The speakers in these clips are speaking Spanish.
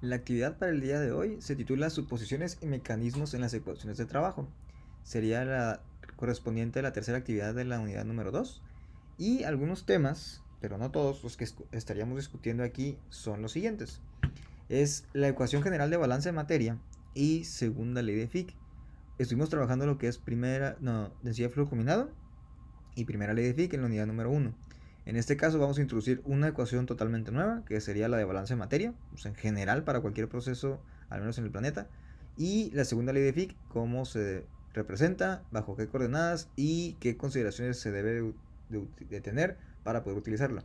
La actividad para el día de hoy se titula Suposiciones y mecanismos en las ecuaciones de trabajo. Sería la correspondiente a la tercera actividad de la unidad número 2. Y algunos temas, pero no todos, los que estaríamos discutiendo aquí son los siguientes. Es la ecuación general de balance de materia y segunda ley de Fick. Estuvimos trabajando lo que es densidad de flujo combinado y primera ley de Fick en la unidad número 1. En este caso vamos a introducir una ecuación totalmente nueva, que sería la de balance de materia, en general para cualquier proceso, al menos en el planeta. Y la segunda ley de Fick, cómo se representa, bajo qué coordenadas y qué consideraciones se debe de tener para poder utilizarla.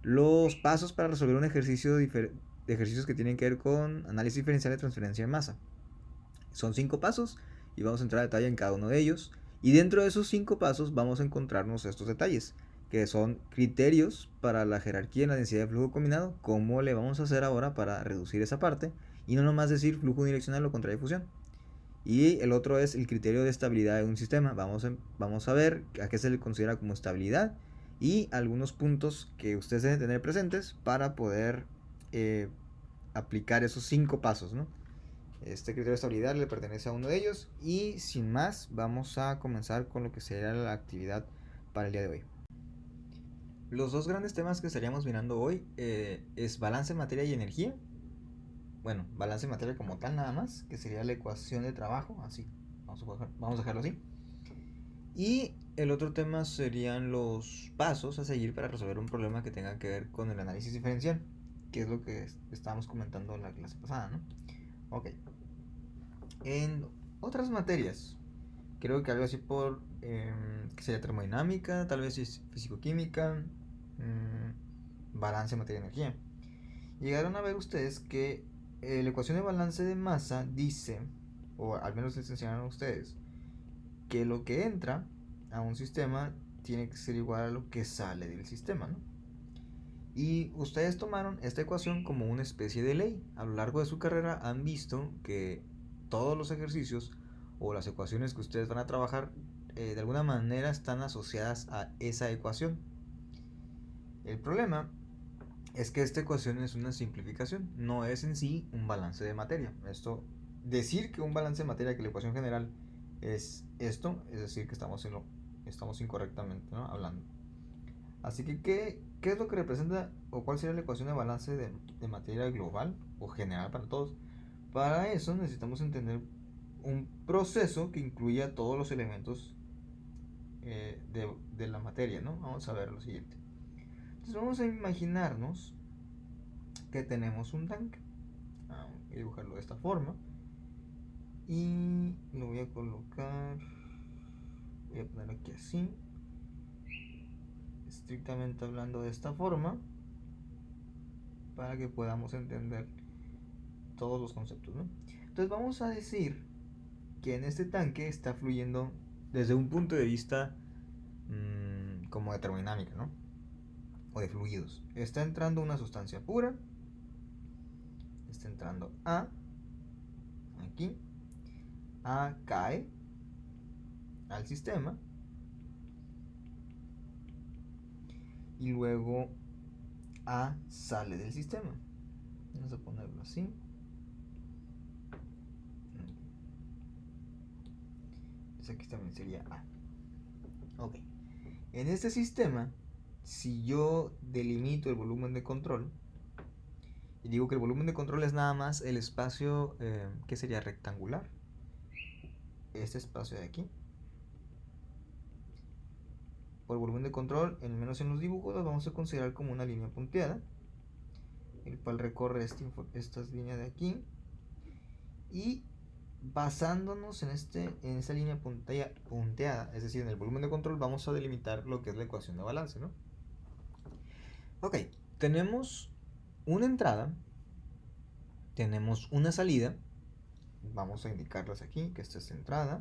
Los pasos para resolver un ejercicio de ejercicios que tienen que ver con análisis diferencial de transferencia de masa. Son 5 pasos y vamos a entrar a detalle en cada uno de ellos. Y dentro de esos 5 pasos vamos a encontrarnos estos detalles, que son criterios para la jerarquía en la densidad de flujo combinado, cómo le vamos a hacer ahora para reducir esa parte, y no nomás decir flujo direccional o contradifusión. Y el otro es el criterio de estabilidad de un sistema. Vamos a ver a qué se le considera como estabilidad y algunos puntos que ustedes deben tener presentes para poder aplicar esos 5 pasos, ¿no? Este criterio de estabilidad le pertenece a uno de ellos. Y sin más, vamos a comenzar con lo que será la actividad para el día de hoy. Los dos grandes temas que estaríamos mirando hoy es balance de materia y energía. Bueno, balance de materia como tal nada más, que sería la ecuación de trabajo, así. Vamos a dejarlo así. Y el otro tema serían los pasos a seguir para resolver un problema que tenga que ver con el análisis diferencial, que es lo que estábamos comentando en la clase pasada, ¿no? Ok. En otras materias, creo que algo así que sería termodinámica, tal vez fisicoquímica, balance de materia y energía. Llegaron a ver ustedes que la ecuación de balance de masa dice, o al menos les enseñaron a ustedes, que lo que entra a un sistema tiene que ser igual a lo que sale del sistema, ¿no? Y ustedes tomaron esta ecuación como una especie de ley. A lo largo de su carrera han visto que todos los ejercicios o las ecuaciones que ustedes van a trabajar de alguna manera están asociadas a esa ecuación. El problema es que esta ecuación es una simplificación, no es en sí un balance de materia. Decir que un balance de materia, que la ecuación general es esto, es decir que estamos incorrectamente, ¿no?, hablando. Así que, ¿qué es lo que representa o cuál sería la ecuación de balance de materia global o general para todos? Para eso necesitamos entender un proceso que incluya todos los elementos de la materia, ¿no? Vamos a ver lo siguiente. Entonces vamos a imaginarnos que tenemos un tanque. Voy a dibujarlo de esta forma. Y lo voy a colocar. Voy a poner aquí así. Estrictamente hablando de esta forma. Para que podamos entender todos los conceptos, ¿no? Entonces vamos a decir que en este tanque está fluyendo desde un punto de vista como de termodinámica, ¿no? O de fluidos. Está entrando una sustancia pura. Está entrando A. Aquí. A cae al sistema. Y luego A sale del sistema. Vamos a ponerlo así. Entonces aquí también sería A. Ok. En este sistema, si yo delimito el volumen de control, y digo que el volumen de control es nada más el espacio que sería rectangular, este espacio de aquí, por volumen de control, al menos en los dibujos, lo vamos a considerar como una línea punteada, el cual recorre esta línea de aquí, y basándonos en esta línea punteada, es decir, en el volumen de control, vamos a delimitar lo que es la ecuación de balance, ¿no? Ok, tenemos una entrada, tenemos una salida, vamos a indicarlas aquí, que esta es entrada,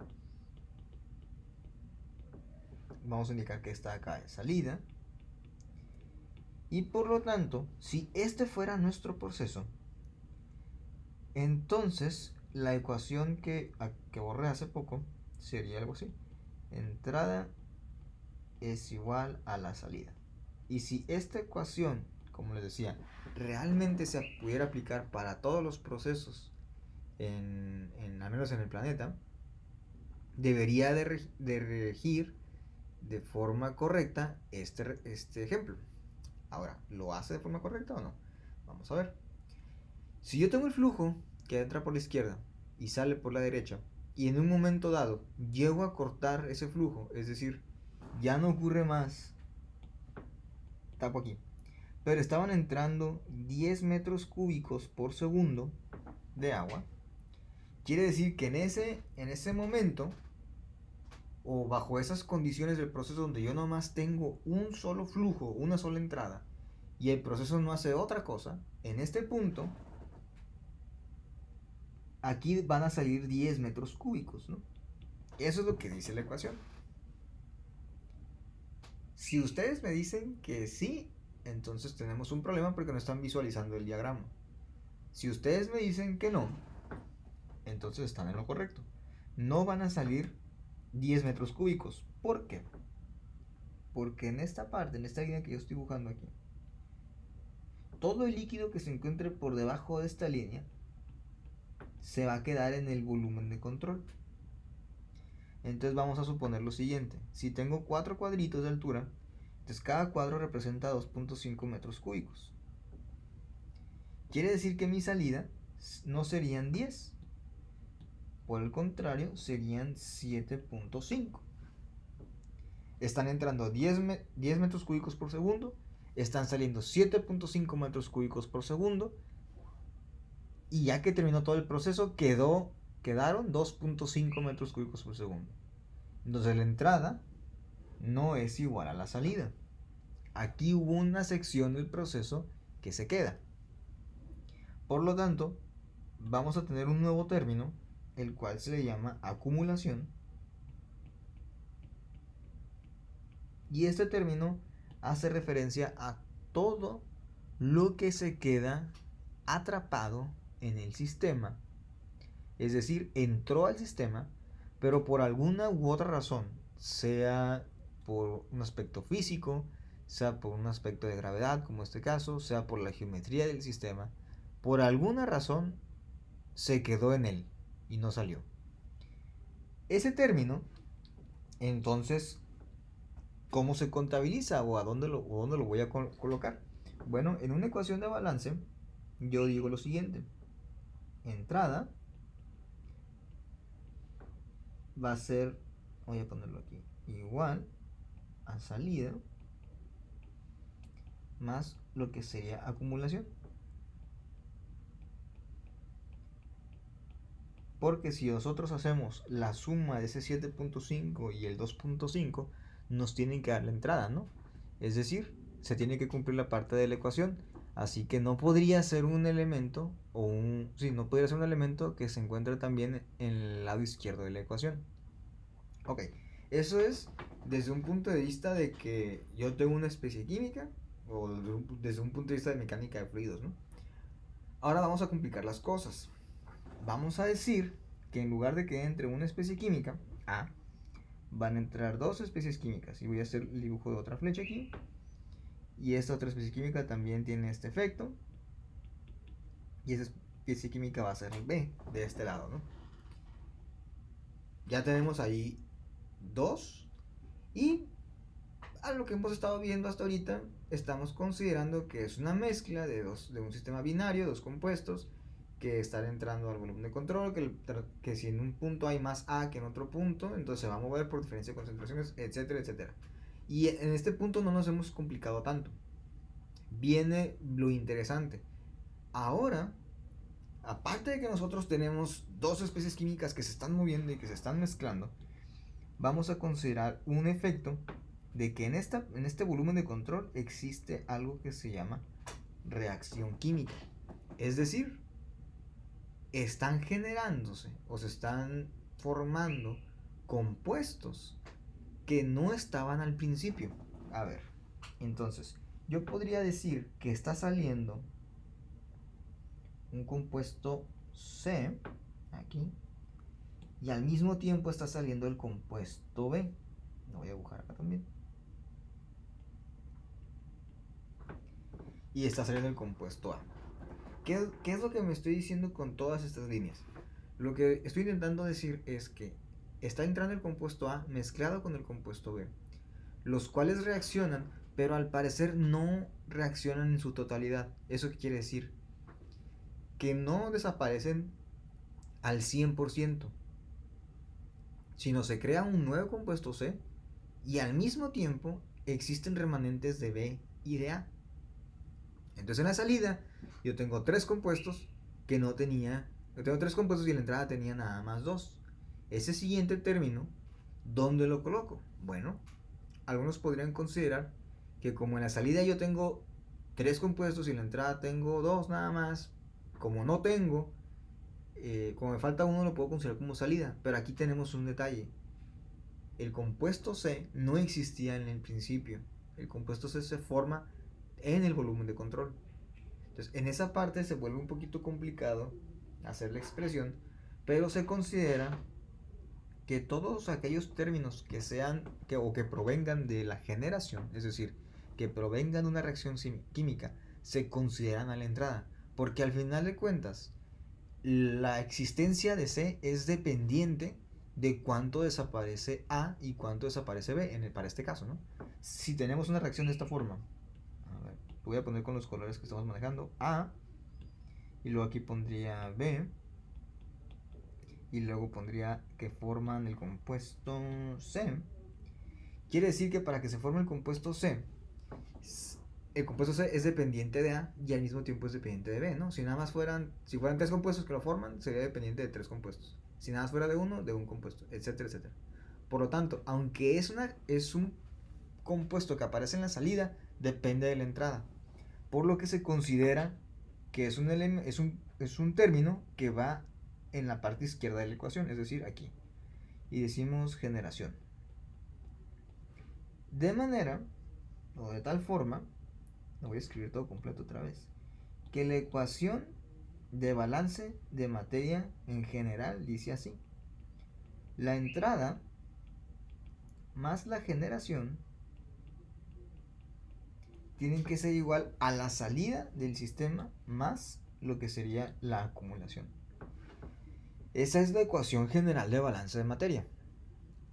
vamos a indicar que esta acá es salida, y por lo tanto, si este fuera nuestro proceso, entonces la ecuación que borré hace poco sería algo así: entrada es igual a la salida. Y si esta ecuación, como les decía, realmente se pudiera aplicar para todos los procesos, al menos en el planeta, debería de regir de forma correcta este ejemplo. Ahora, ¿lo hace de forma correcta o no? Vamos a ver. Si yo tengo el flujo que entra por la izquierda y sale por la derecha, y en un momento dado llego a cortar ese flujo, es decir, ya no ocurre más, tapo aquí, pero estaban entrando 10 metros cúbicos por segundo de agua, quiere decir que en ese momento, o bajo esas condiciones del proceso donde yo nomás tengo un solo flujo, una sola entrada, y el proceso no hace otra cosa, en este punto, aquí van a salir 10 metros cúbicos, ¿no? Eso es lo que dice la ecuación. Si ustedes me dicen que sí, entonces tenemos un problema porque no están visualizando el diagrama. Si ustedes me dicen que no, entonces están en lo correcto. No van a salir 10 metros cúbicos. ¿Por qué? Porque en esta parte, en esta línea que yo estoy dibujando aquí, todo el líquido que se encuentre por debajo de esta línea se va a quedar en el volumen de control. Entonces vamos a suponer lo siguiente. Si tengo 4 cuadritos de altura, entonces cada cuadro representa 2.5 metros cúbicos. Quiere decir que mi salida no serían 10. Por el contrario, serían 7.5. Están entrando 10 metros cúbicos por segundo. Están saliendo 7.5 metros cúbicos por segundo. Y ya que terminó todo el proceso, quedaron 2.5 metros cúbicos por segundo. Entonces la entrada no es igual a la salida. Aquí hubo una sección del proceso que se queda. Por lo tanto, vamos a tener un nuevo término, el cual se le llama acumulación. Y este término hace referencia a todo lo que se queda atrapado en el sistema. Es decir, entró al sistema, pero por alguna u otra razón, sea por un aspecto físico, sea por un aspecto de gravedad, como este caso, sea por la geometría del sistema, por alguna razón se quedó en él y no salió. Ese término, entonces, ¿cómo se contabiliza o a dónde lo voy a colocar? Bueno, en una ecuación de balance, yo digo lo siguiente. Entrada va a ser, voy a ponerlo aquí, igual a salida más lo que sería acumulación. Porque si nosotros hacemos la suma de ese 7.5 y el 2.5, nos tienen que dar la entrada, ¿no? Es decir, se tiene que cumplir la parte de la ecuación. Así que no podría ser un elemento, no podría ser un elemento que se encuentre también en el lado izquierdo de la ecuación. Ok, eso es desde un punto de vista de que yo tengo una especie química, o desde un punto de vista de mecánica de fluidos, ¿no? Ahora vamos a complicar las cosas. Vamos a decir que en lugar de que entre una especie química, A, van a entrar dos especies químicas. Y voy a hacer el dibujo de otra flecha aquí. Y esta otra especie química también tiene este efecto. Y esa especie química va a ser el B, de este lado, ¿no? Ya tenemos ahí dos. Y a lo que hemos estado viendo hasta ahorita, estamos considerando que es una mezcla de un sistema binario, dos compuestos, que están entrando al volumen de control, que si en un punto hay más A que en otro punto, entonces se va a mover por diferencia de concentraciones, etcétera, etcétera. Y en este punto no nos hemos complicado tanto. Viene lo interesante. Ahora, aparte de que nosotros tenemos dos especies químicas que se están moviendo y que se están mezclando, vamos a considerar un efecto de que en este volumen de control existe algo que se llama reacción química. Es decir, están generándose o se están formando compuestos que no estaban al principio. A ver, entonces, yo podría decir que está saliendo un compuesto C, aquí, y al mismo tiempo está saliendo el compuesto B. Lo voy a dibujar acá también. y está saliendo el compuesto A. ¿Qué es lo que me estoy diciendo con todas estas líneas? Lo que estoy intentando decir es que está entrando el compuesto A mezclado con el compuesto B, los cuales reaccionan, pero al parecer no reaccionan en su totalidad. ¿Eso qué quiere decir? Que no desaparecen al 100%, sino se crea un nuevo compuesto C y al mismo tiempo existen remanentes de B y de A. Entonces en la salida yo tengo tres compuestos que no tenía. Yo tengo tres compuestos y en la entrada tenía nada más dos. Ese siguiente término, ¿dónde lo coloco? Bueno, algunos podrían considerar que como en la salida yo tengo tres compuestos y en la entrada tengo dos nada más, como no tengo, como me falta uno lo puedo considerar como salida. Pero aquí tenemos un detalle. El compuesto C no existía en el principio. El compuesto C se forma en el volumen de control. Entonces, en esa parte se vuelve un poquito complicado hacer la expresión, pero se considera que todos aquellos términos que sean o que provengan de la generación, es decir, que provengan de una reacción química, se consideran a la entrada, porque al final de cuentas la existencia de C es dependiente de cuánto desaparece A y cuánto desaparece B, para este caso, ¿no? Si tenemos una reacción de esta forma, a ver, lo voy a poner con los colores que estamos manejando, A, y luego aquí pondría B, y luego pondría que forman el compuesto C. Quiere decir que para que se forme el compuesto C es dependiente de A y al mismo tiempo es dependiente de B, ¿no? Si fueran tres compuestos que lo forman, sería dependiente de tres compuestos. Si nada más fuera de uno, de un compuesto, etcétera, etcétera. Por lo tanto, aunque es un compuesto que aparece en la salida, depende de la entrada. Por lo que se considera que es un término que va en la parte izquierda de la ecuación, es decir, aquí. Y decimos generación. De manera, o de tal forma, lo voy a escribir todo completo otra vez, que la ecuación de balance de materia en general dice así: la entrada más la generación tienen que ser igual a la salida del sistema más lo que sería la acumulación. Esa es la ecuación general de balance de materia.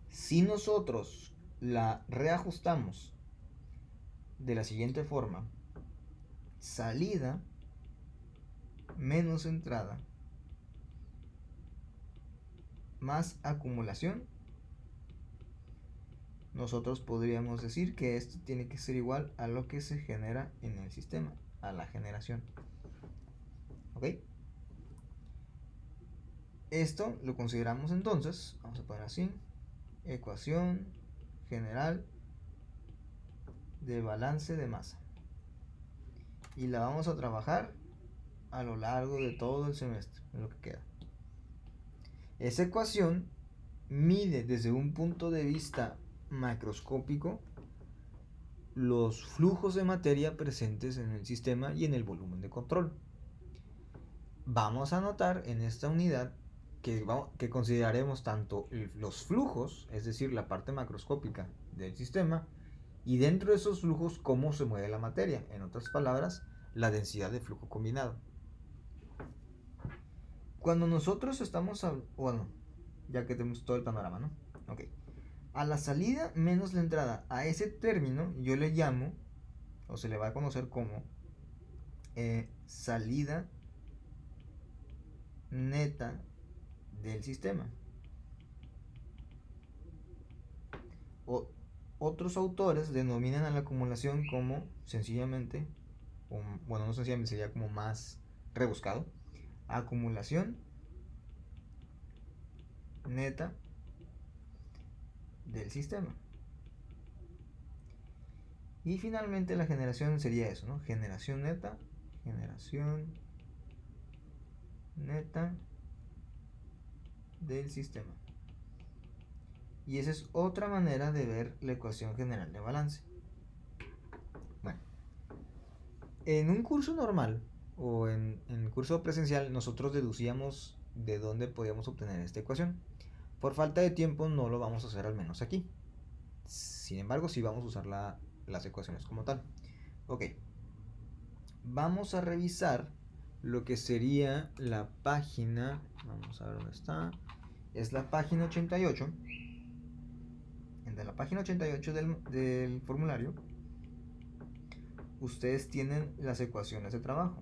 Si nosotros la reajustamos de la siguiente forma: salida menos entrada más acumulación, nosotros podríamos decir que esto tiene que ser igual a lo que se genera en el sistema, a la generación. ¿Ok? Esto lo consideramos entonces, vamos a poner así, ecuación general de balance de masa. Y la vamos a trabajar a lo largo de todo el semestre, en lo que queda. Esa ecuación mide desde un punto de vista macroscópico los flujos de materia presentes en el sistema y en el volumen de control. Vamos a notar en esta unidad que consideraremos tanto los flujos, es decir, la parte macroscópica del sistema, y dentro de esos flujos cómo se mueve la materia, en otras palabras, la densidad de flujo combinado. Cuando nosotros estamos, bueno, ya que tenemos todo el panorama, ¿no? Ok. A la salida menos la entrada, a ese término yo le llamo, o se le va a conocer como salida neta del sistema. Otros autores denominan a la acumulación como sencillamente, bueno, no sencillamente, sería como más rebuscado, acumulación neta del sistema. Y finalmente la generación sería eso, ¿no? Generación neta del sistema. Y esa es otra manera de ver la ecuación general de balance. Bueno, en un curso normal o en curso presencial nosotros deducíamos de dónde podíamos obtener esta ecuación. Por falta de tiempo no lo vamos a hacer, al menos aquí. Sin embargo, sí vamos a usar las ecuaciones como tal. Ok. vamos a revisar lo que sería la página, vamos a ver dónde está, es la página 88. En la página 88 del formulario, ustedes tienen las ecuaciones de trabajo.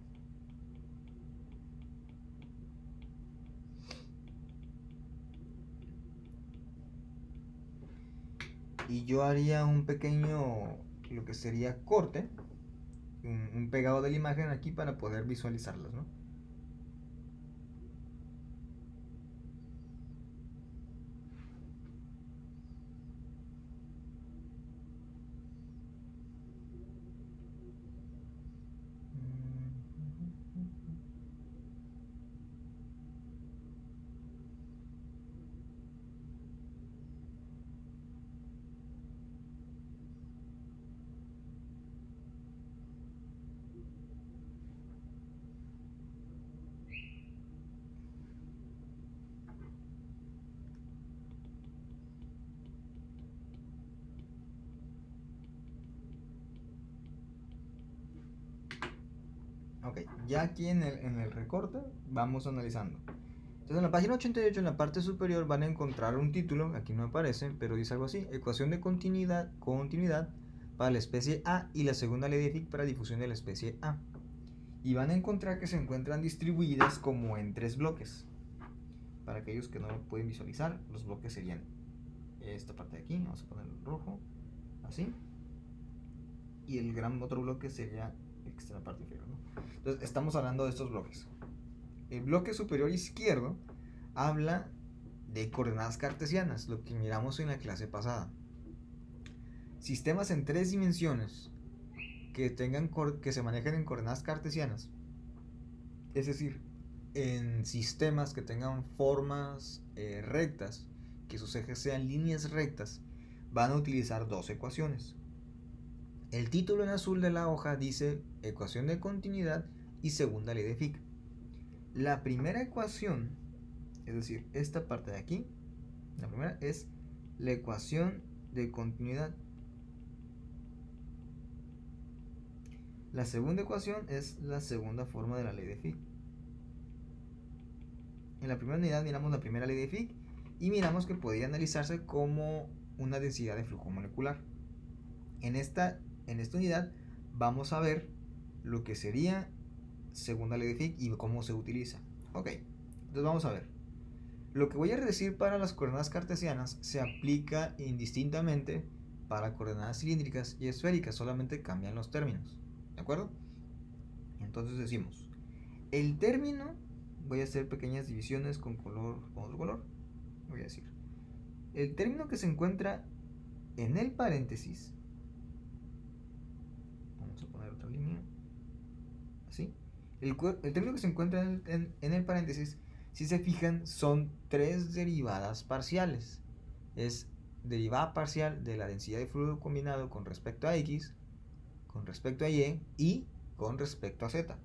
Y yo haría un pequeño, lo que sería corte, un pegado de la imagen aquí para poder visualizarlas, ¿no? Ok, ya aquí en el recorte vamos analizando. Entonces en la página 88, en la parte superior, van a encontrar un título, aquí no aparece, pero dice algo así: ecuación de continuidad para la especie A y la segunda ley de Fick para difusión de la especie A. Y van a encontrar que se encuentran distribuidas como en 3 bloques. Para aquellos que no lo pueden visualizar, los bloques serían esta parte de aquí, vamos a ponerlo rojo, así. Y el gran otro bloque sería la parte inferior, ¿no? Entonces estamos hablando de estos bloques. El bloque superior izquierdo habla de coordenadas cartesianas, lo que miramos en la clase pasada. Sistemas en 3 dimensiones que se manejen en coordenadas cartesianas, es decir, en sistemas que tengan formas rectas, que sus ejes sean líneas rectas, van a utilizar 2 ecuaciones. El título en azul de la hoja dice ecuación de continuidad y segunda ley de Fick. La primera ecuación, es decir, esta parte de aquí, la primera es la ecuación de continuidad. La segunda ecuación es la segunda forma de la ley de Fick. En la primera unidad miramos la primera ley de Fick y miramos que podría analizarse como una densidad de flujo molecular. En esta unidad vamos a ver lo que sería segunda ley de Fick y cómo se utiliza. Ok, entonces vamos a ver. Lo que voy a decir para las coordenadas cartesianas se aplica indistintamente para coordenadas cilíndricas y esféricas, solamente cambian los términos. ¿De acuerdo? Entonces decimos, el término, voy a hacer pequeñas divisiones con otro color. Voy a decir, el término que se encuentra en el paréntesis, vamos a poner otra línea, así. El término que se encuentra en el paréntesis, si se fijan, son 3 derivadas parciales. Es derivada parcial de la densidad de fluido combinado con respecto a X, con respecto a Y y con respecto a Z.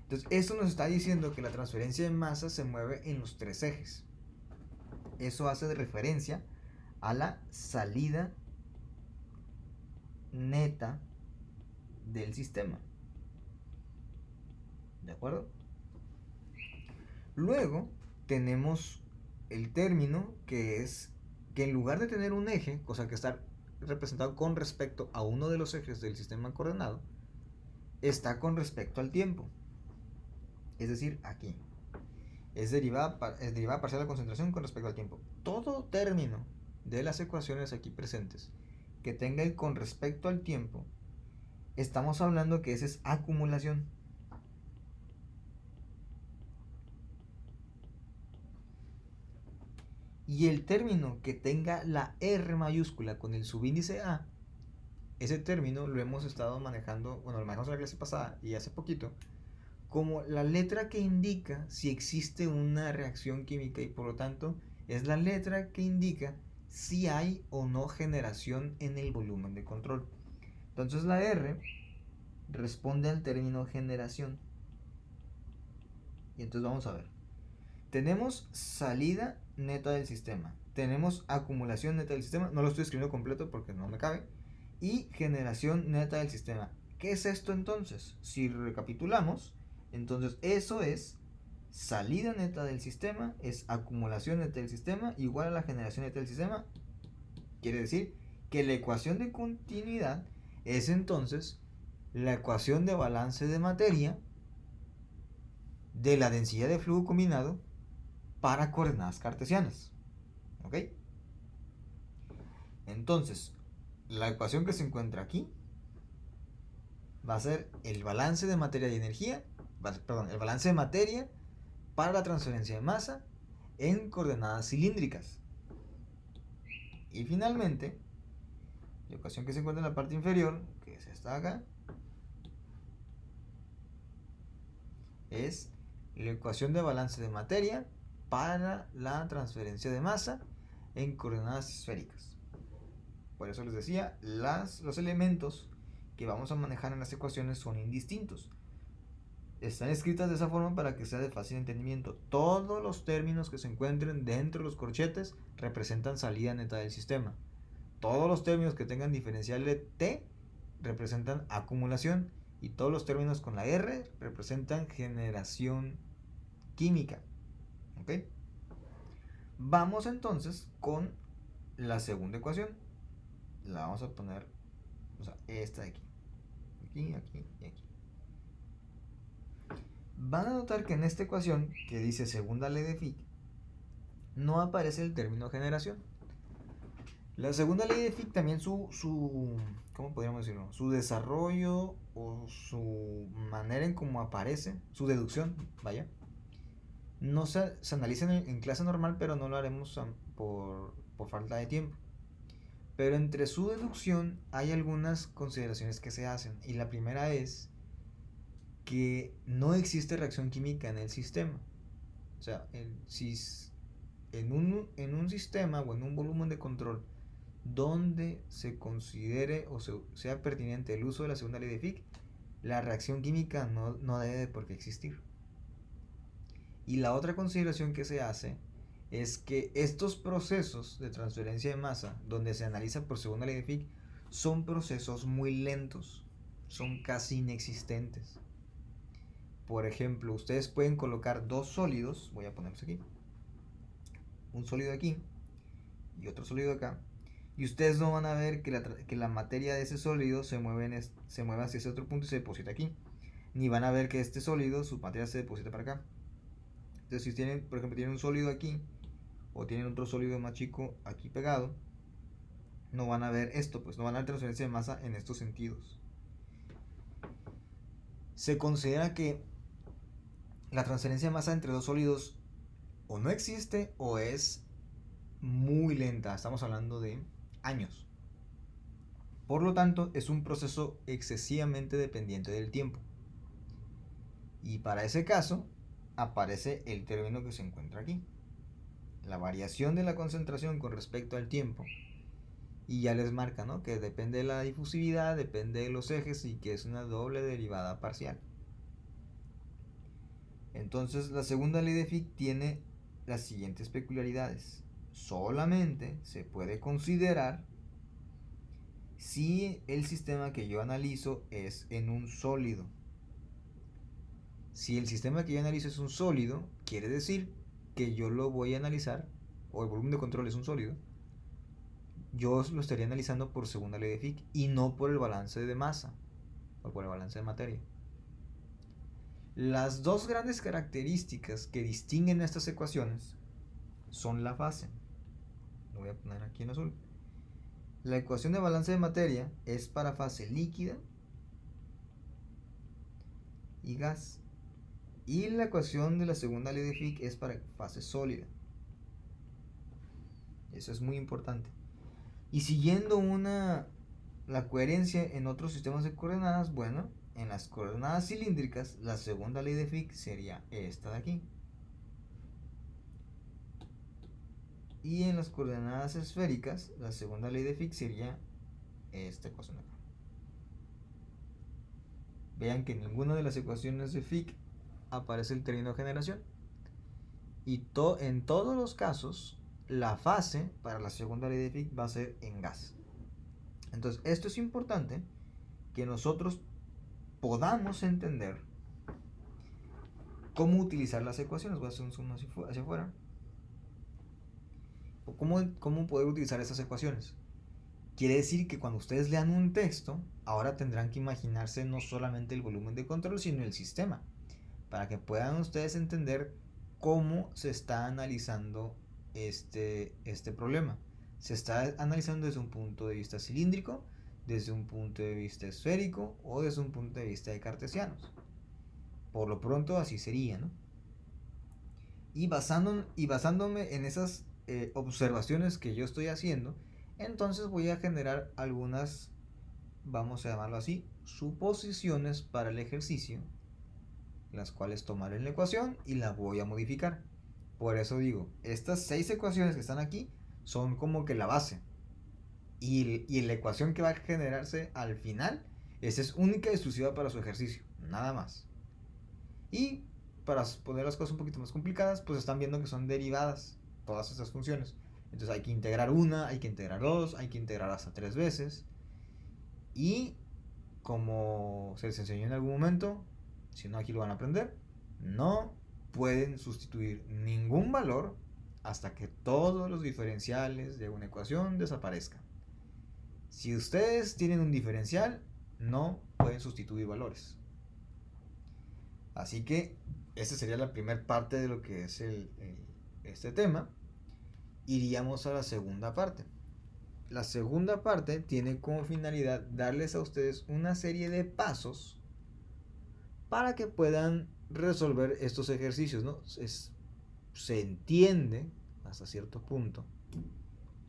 Entonces, eso nos está diciendo que la transferencia de masa se mueve en los 3 ejes. Eso hace de referencia a la salida neta del sistema. ¿De acuerdo? Luego tenemos el término que es que en lugar de tener un eje, cosa que está representado con respecto a uno de los ejes del sistema coordenado, está con respecto al tiempo. Es decir, aquí. Es derivada parcial de concentración con respecto al tiempo. Todo término de las ecuaciones aquí presentes que tenga el con respecto al tiempo, estamos hablando que esa es acumulación. Y el término que tenga la R mayúscula con el subíndice A, ese término lo hemos estado manejando, bueno, lo manejamos en la clase pasada y hace poquito, como la letra que indica si existe una reacción química, y por lo tanto es la letra que indica si hay o no generación en el volumen de control. Entonces la R responde al término generación. Y entonces vamos a ver. Tenemos salida neta del sistema. Tenemos acumulación neta del sistema. No lo estoy escribiendo completo porque no me cabe. Y generación neta del sistema. ¿Qué es esto entonces? Si recapitulamos, entonces eso es salida neta del sistema, es acumulación neta del sistema igual a la generación neta del sistema. Quiere decir que la ecuación de continuidad es entonces la ecuación de balance de materia de la densidad de flujo combinado para coordenadas cartesianas. ¿Ok? Entonces, la ecuación que se encuentra aquí va a ser el balance de materia y energía, el balance de materia para la transferencia de masa en coordenadas cilíndricas. Y finalmente, la ecuación que se encuentra en la parte inferior, que es esta de acá, es la ecuación de balance de materia para la transferencia de masa en coordenadas esféricas. Por eso les decía, los elementos que vamos a manejar en las ecuaciones son indistintos. Están escritas de esa forma para que sea de fácil entendimiento. Todos los términos que se encuentren dentro de los corchetes representan salida neta del sistema. Todos los términos que tengan diferencial de t representan acumulación. Y todos los términos con la R representan generación química. ¿Ok? Vamos entonces con la segunda ecuación. La vamos a poner, o sea, esta de aquí. Aquí, aquí y aquí. Van a notar que en esta ecuación, que dice segunda ley de Fick, no aparece el término generación. La segunda ley de Fick también ¿cómo podríamos decirlo? Su desarrollo o su manera en cómo aparece, su deducción, vaya, no se analiza en clase normal, pero no lo haremos por falta de tiempo. Pero entre su deducción hay algunas consideraciones que se hacen. Y la primera es que no existe reacción química en el sistema. O sea, en un sistema o en un volumen de control donde se considere o sea pertinente el uso de la segunda ley de Fick, la reacción química no debe de por qué existir. Y la otra consideración que se hace es que estos procesos de transferencia de masa, donde se analiza por segunda ley de Fick, son procesos muy lentos, son casi inexistentes. Por ejemplo, ustedes pueden colocar dos sólidos, voy a ponerlos aquí, un sólido aquí y otro sólido acá, y ustedes no van a ver que la materia de ese sólido se mueve hacia ese otro punto y se deposita aquí, ni van a ver que este sólido, su materia se deposita para acá. Entonces, si tienen, por ejemplo, tienen un sólido aquí o tienen otro sólido más chico aquí pegado, no van a ver esto, pues no van a ver transferencia de masa en estos sentidos. Se considera que la transferencia de masa entre dos sólidos o no existe o es muy lenta. Estamos hablando de años. Por lo tanto, es un proceso excesivamente dependiente del tiempo. Y para ese caso, aparece el término que se encuentra aquí. La variación de la concentración con respecto al tiempo. Y ya les marca, ¿no?, que depende de la difusividad, depende de los ejes y que es una doble derivada parcial. Entonces, la segunda ley de Fick tiene las siguientes peculiaridades. Solamente se puede considerar si el sistema que yo analizo es en un sólido. Si el sistema que yo analizo es un sólido, quiere decir que yo lo voy a analizar, o el volumen de control es un sólido, yo lo estaría analizando por segunda ley de Fick y no por el balance de masa o por el balance de materia. Las dos grandes características que distinguen estas ecuaciones son la fase. Lo voy a poner aquí en azul. La ecuación de balance de materia es para fase líquida y gas. Y la ecuación de la segunda ley de Fick es para fase sólida. Eso es muy importante. Y siguiendo la coherencia en otros sistemas de coordenadas, bueno, en las coordenadas cilíndricas, la segunda ley de Fick sería esta de aquí. Y en las coordenadas esféricas, la segunda ley de Fick sería esta ecuación de acá. Vean que en ninguna de las ecuaciones de Fick aparece el término generación. Y en todos los casos, la fase para la segunda ley de Fick va a ser en gas. Entonces, esto es importante que nosotros podamos entender cómo utilizar las ecuaciones. Voy a hacer un zoom hacia afuera. ¿Cómo poder utilizar esas ecuaciones? Quiere decir que cuando ustedes lean un texto, ahora tendrán que imaginarse no solamente el volumen de control, sino el sistema, para que puedan ustedes entender cómo se está analizando este problema. Se está analizando desde un punto de vista cilíndrico, desde un punto de vista esférico o desde un punto de vista de cartesianos. Por lo pronto así sería, ¿no? Y basándome en esas observaciones que yo estoy haciendo, entonces voy a generar algunas, vamos a llamarlo así, suposiciones para el ejercicio, las cuales tomaré en la ecuación y las voy a modificar. Por eso digo, estas 6 ecuaciones que están aquí son como que la base. Y la ecuación que va a generarse al final, esa es única y exclusiva para su ejercicio, nada más. Y para poner las cosas un poquito más complicadas, pues están viendo que son derivadas todas esas funciones. Entonces hay que integrar una, hay que integrar dos, hay que integrar hasta 3 veces. Y como se les enseñó en algún momento, si no aquí lo van a aprender, no pueden sustituir ningún valor hasta que todos los diferenciales de una ecuación desaparezcan. Si ustedes tienen un diferencial, no pueden sustituir valores. Así que esta sería la primera parte de lo que es este tema. Iríamos a la segunda parte. La segunda parte tiene como finalidad darles a ustedes una serie de pasos para que puedan resolver estos ejercicios, ¿no? Se entiende hasta cierto punto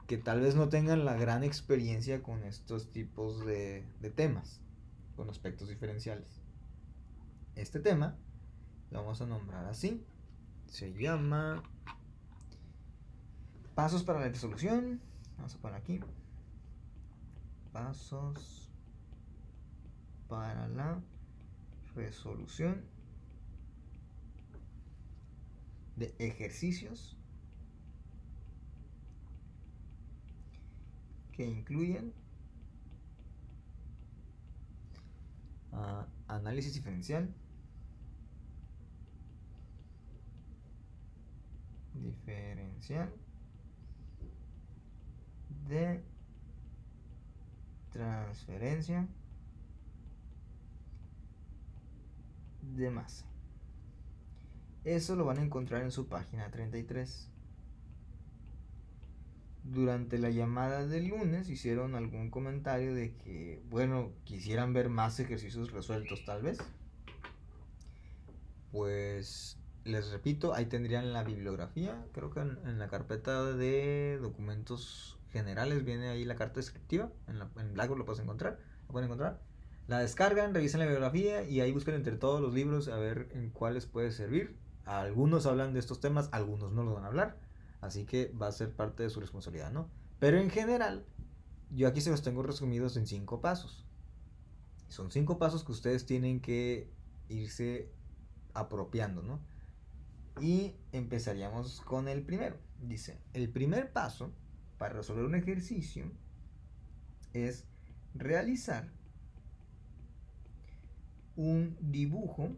que tal vez no tengan la gran experiencia con estos tipos de temas, con aspectos diferenciales. Este tema lo vamos a nombrar así. Se llama pasos para la resolución. Vamos a poner aquí pasos para la resolución de ejercicios que incluyen análisis diferencial, de transferencia de masa. Eso lo van a encontrar en su página 33. Durante la llamada del lunes hicieron algún comentario de que, bueno, quisieran ver más ejercicios resueltos tal vez. Pues les repito, ahí tendrían la bibliografía. Creo que en la carpeta de documentos generales viene ahí la carta descriptiva. En Blackboard lo pueden encontrar. La descargan, revisan la bibliografía y ahí buscan entre todos los libros a ver en cuáles puede servir. Algunos hablan de estos temas, algunos no lo van a hablar. Así que va a ser parte de su responsabilidad, ¿no? Pero en general, yo aquí se los tengo resumidos en 5 pasos. Son 5 pasos que ustedes tienen que irse apropiando, ¿no? Y empezaríamos con el primero. Dice, el primer paso para resolver un ejercicio es realizar un dibujo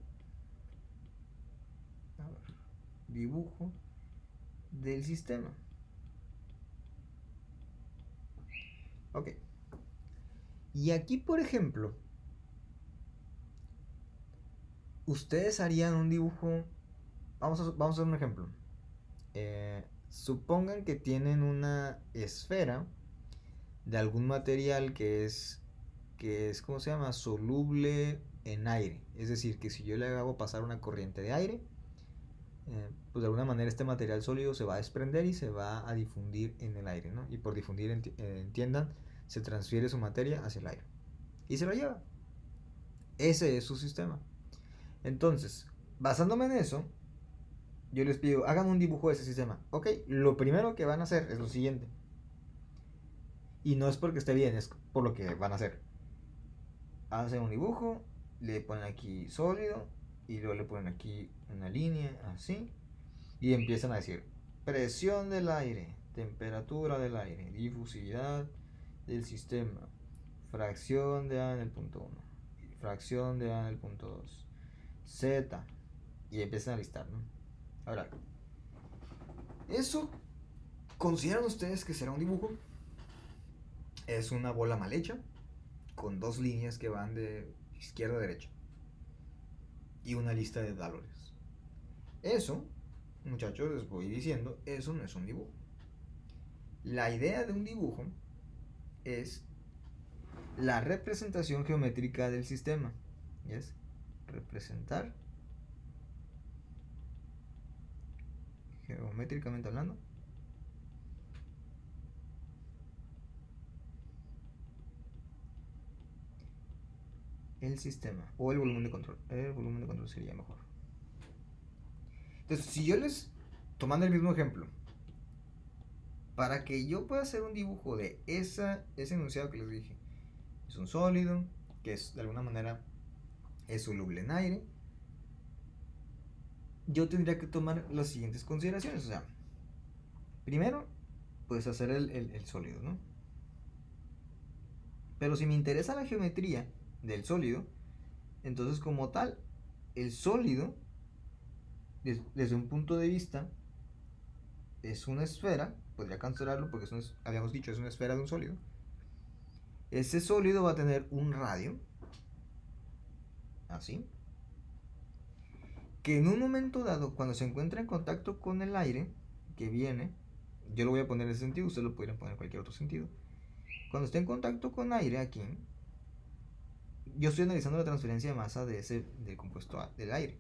del sistema. Ok. Y aquí, por ejemplo, ustedes harían un dibujo. Vamos a hacer un ejemplo. Supongan que tienen una esfera de algún material que es ¿cómo se llama? Soluble en aire. Es decir, que si yo le hago pasar una corriente de aire, pues de alguna manera este material sólido se va a desprender y se va a difundir en el aire, ¿no? Y por difundir, entiendan, se transfiere su materia hacia el aire y se lo lleva. Ese es su sistema. Entonces, basándome en eso, yo les pido, hagan un dibujo de ese sistema. Ok, lo primero que van a hacer es lo siguiente. Y no es porque esté bien, es por lo que van a hacer. Hacen un dibujo, le ponen aquí sólido y luego le ponen aquí una línea así y empiezan a decir presión del aire, temperatura del aire, difusividad del sistema, fracción de A en el punto 1, fracción de A en el punto 2, Z, y empiezan a listar, ¿no? Ahora, ¿eso consideran ustedes que será un dibujo? Es una bola mal hecha, con dos líneas que van de izquierda a derecha, y una lista de valores. Eso, muchachos, les voy diciendo, eso no es un dibujo. La idea de un dibujo es la representación geométrica del sistema. ¿Yes? Representar geométricamente hablando el sistema o el volumen de control. El volumen de control sería mejor. Entonces, si yo les, tomando el mismo ejemplo, para que yo pueda hacer un dibujo de ese enunciado que les dije, es un sólido, que es de alguna manera es soluble en aire, yo tendría que tomar las siguientes consideraciones. O sea, primero, pues hacer el sólido, ¿no? Pero si me interesa la geometría del sólido, entonces como tal, el sólido, desde un punto de vista, es una esfera, podría cancelarlo porque habíamos dicho, es una esfera de un sólido. Ese sólido va a tener un radio, así, que en un momento dado, cuando se encuentra en contacto con el aire que viene, yo lo voy a poner en ese sentido, ustedes lo pueden poner en cualquier otro sentido. Cuando esté en contacto con aire aquí, yo estoy analizando la transferencia de masa del compuesto del aire.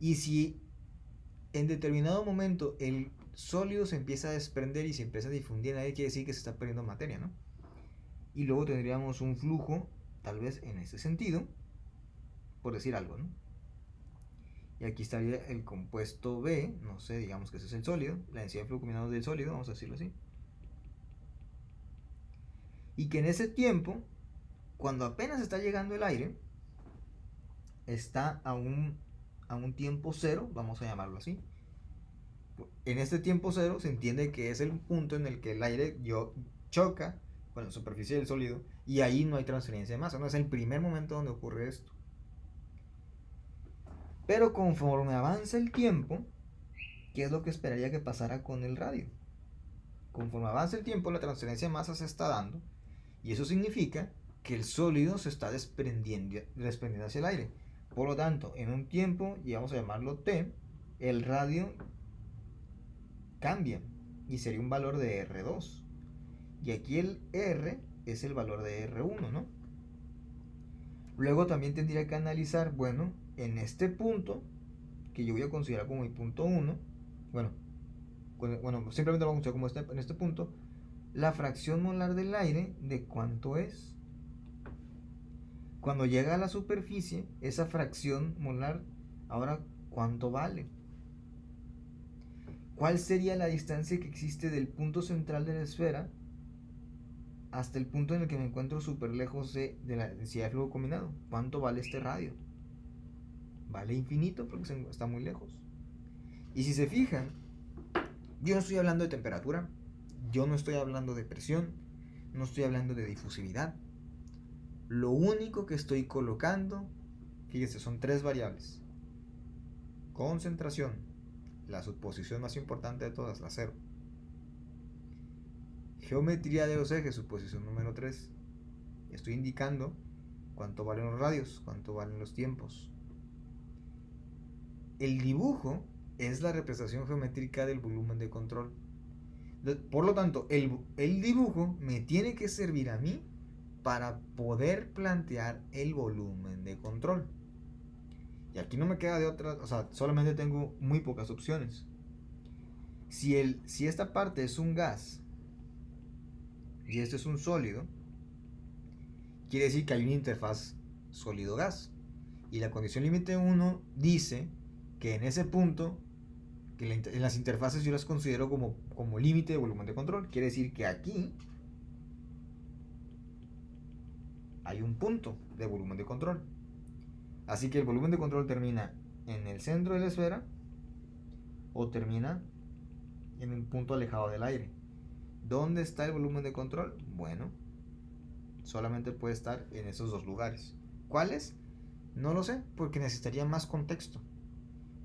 Y si en determinado momento el sólido se empieza a desprender y se empieza a difundir en el aire, quiere decir que se está perdiendo materia, ¿no? Y luego tendríamos un flujo, tal vez en ese sentido, por decir algo, ¿no? Y aquí estaría el compuesto B, no sé, digamos que ese es el sólido, la densidad de flujo combinado del sólido, vamos a decirlo así. Y que en ese tiempo, cuando apenas está llegando el aire, está a un tiempo cero, vamos a llamarlo así. En este tiempo cero se entiende que es el punto en el que el aire choca con la superficie del sólido y ahí no hay transferencia de masa, no es el primer momento donde ocurre esto. Pero conforme avanza el tiempo, ¿qué es lo que esperaría que pasara con el radio? Conforme avanza el tiempo, la transferencia de masa se está dando y eso significa que el sólido se está desprendiendo hacia el aire. Por lo tanto, en un tiempo, y vamos a llamarlo t, el radio cambia y sería un valor de R2. Y aquí el R es el valor de R1, ¿no? Luego también tendría que analizar, bueno, en este punto, que yo voy a considerar como mi punto 1, bueno, simplemente lo vamos a considerar como en este punto, la fracción molar del aire, ¿de cuánto es? Cuando llega a la superficie, esa fracción molar, ahora, ¿cuánto vale? ¿Cuál sería la distancia que existe del punto central de la esfera hasta el punto en el que me encuentro súper lejos de la densidad de flujo combinado? ¿Cuánto vale este radio? Vale infinito porque está muy lejos. Y si se fijan, yo no estoy hablando de temperatura, yo no estoy hablando de presión, no estoy hablando de difusividad. Lo único que estoy colocando, fíjense, son tres variables. Concentración, la suposición más importante de todas, la cero. Geometría de los ejes, suposición número 3. Estoy indicando cuánto valen los radios, cuánto valen los tiempos. El dibujo es la representación geométrica del volumen de control. Por lo tanto, el dibujo me tiene que servir a mí para poder plantear el volumen de control. Y aquí no me queda de otra, o sea, solamente tengo muy pocas opciones. Si esta parte es un gas y este es un sólido, quiere decir que hay una interfaz sólido-gas. Y la condición límite 1 dice que en ese punto, que en las interfaces yo las considero como límite de volumen de control. Quiere decir que aquí hay un punto de volumen de control. Así que el volumen de control termina en el centro de la esfera o termina en un punto alejado del aire. ¿Dónde está el volumen de control? Bueno, Solamente puede estar en esos dos lugares. ¿Cuáles? No lo sé, porque necesitaría más contexto.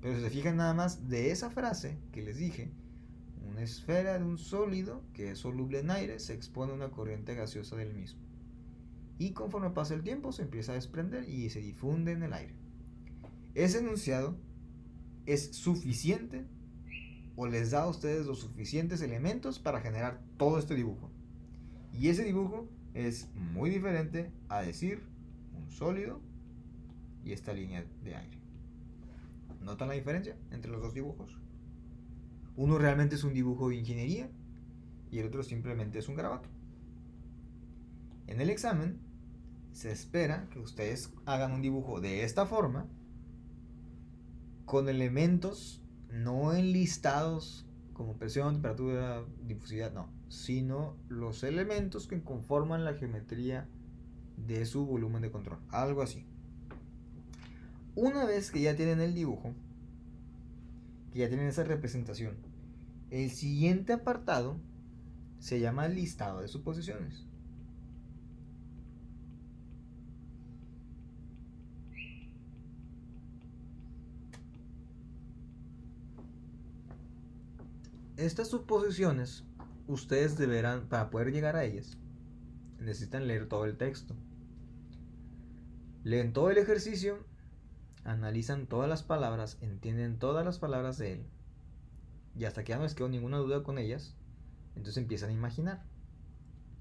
Pero si se fijan nada más de esa frase que les dije, una esfera de un sólido que es soluble en aire se expone a una corriente gaseosa del mismo. Y conforme pasa el tiempo se empieza a desprender y se difunde en el aire. Ese enunciado es suficiente o les da a ustedes los suficientes elementos para generar todo este dibujo. Y ese dibujo es muy diferente a decir un sólido y esta línea de aire. ¿Notan la diferencia entre los dos dibujos? Uno realmente es un dibujo de ingeniería y el otro simplemente es un garabato. En el examen se espera que ustedes hagan un dibujo de esta forma con elementos no enlistados como presión, temperatura, difusividad, no, sino los elementos que conforman la geometría de su volumen de control, algo así. Una vez que ya tienen el dibujo, que ya tienen esa representación, el siguiente apartado se llama listado de suposiciones. Estas suposiciones, ustedes deberán, para poder llegar a ellas, necesitan leer todo el texto. Leen todo el ejercicio, analizan todas las palabras, entienden todas las palabras de él, y hasta que ya no les quedó ninguna duda con ellas, entonces empiezan a imaginar.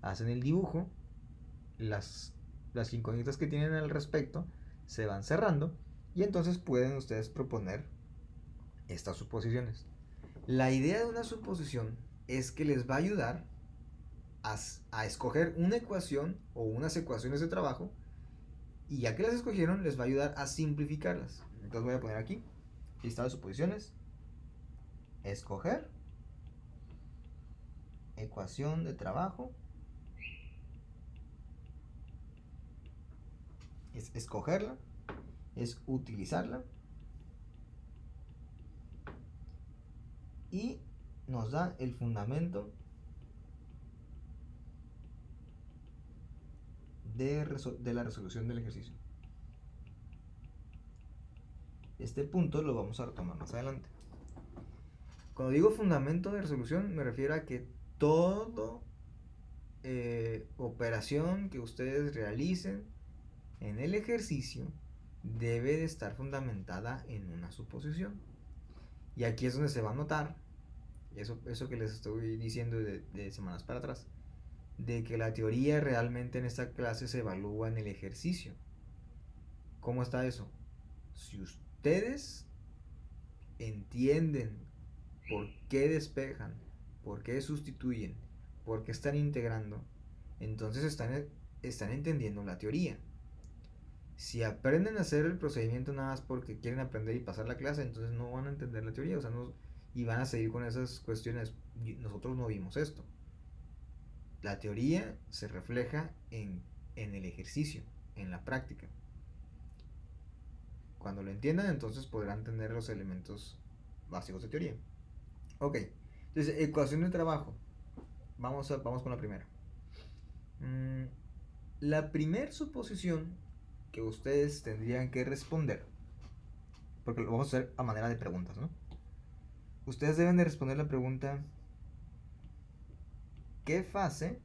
Hacen el dibujo, las incógnitas que tienen al respecto se van cerrando, y entonces pueden ustedes proponer estas suposiciones. La idea de una suposición es que les va a ayudar a escoger una ecuación o unas ecuaciones de trabajo, y ya que las escogieron les va a ayudar a simplificarlas. Entonces voy a poner aquí listado de suposiciones, escoger ecuación de trabajo, es escogerla, es utilizarla y nos da el fundamento de la resolución del ejercicio. Este punto lo vamos a retomar más adelante. Cuando digo fundamento de resolución me refiero a que todo operación que ustedes realicen en el ejercicio debe de estar fundamentada en una suposición. Y aquí es donde se va a notar eso que les estoy diciendo de semanas para atrás, de que la teoría realmente en esta clase se evalúa en el ejercicio. ¿Cómo está eso? Si ustedes entienden por qué despejan, por qué sustituyen, por qué están integrando, entonces están entendiendo la teoría. Si aprenden a hacer el procedimiento nada más porque quieren aprender y pasar la clase, entonces no van a entender la teoría, o sea, no, y van a seguir con esas cuestiones. Nosotros no vimos esto. La teoría se refleja en el ejercicio, en la práctica. Cuando lo entiendan, entonces podrán tener los elementos básicos de teoría. Ok, entonces, ecuación de trabajo. Vamos con la primera. La primera suposición que ustedes tendrían que responder, porque lo vamos a hacer a manera de preguntas, ¿no? Ustedes deben de responder la pregunta: ¿qué fase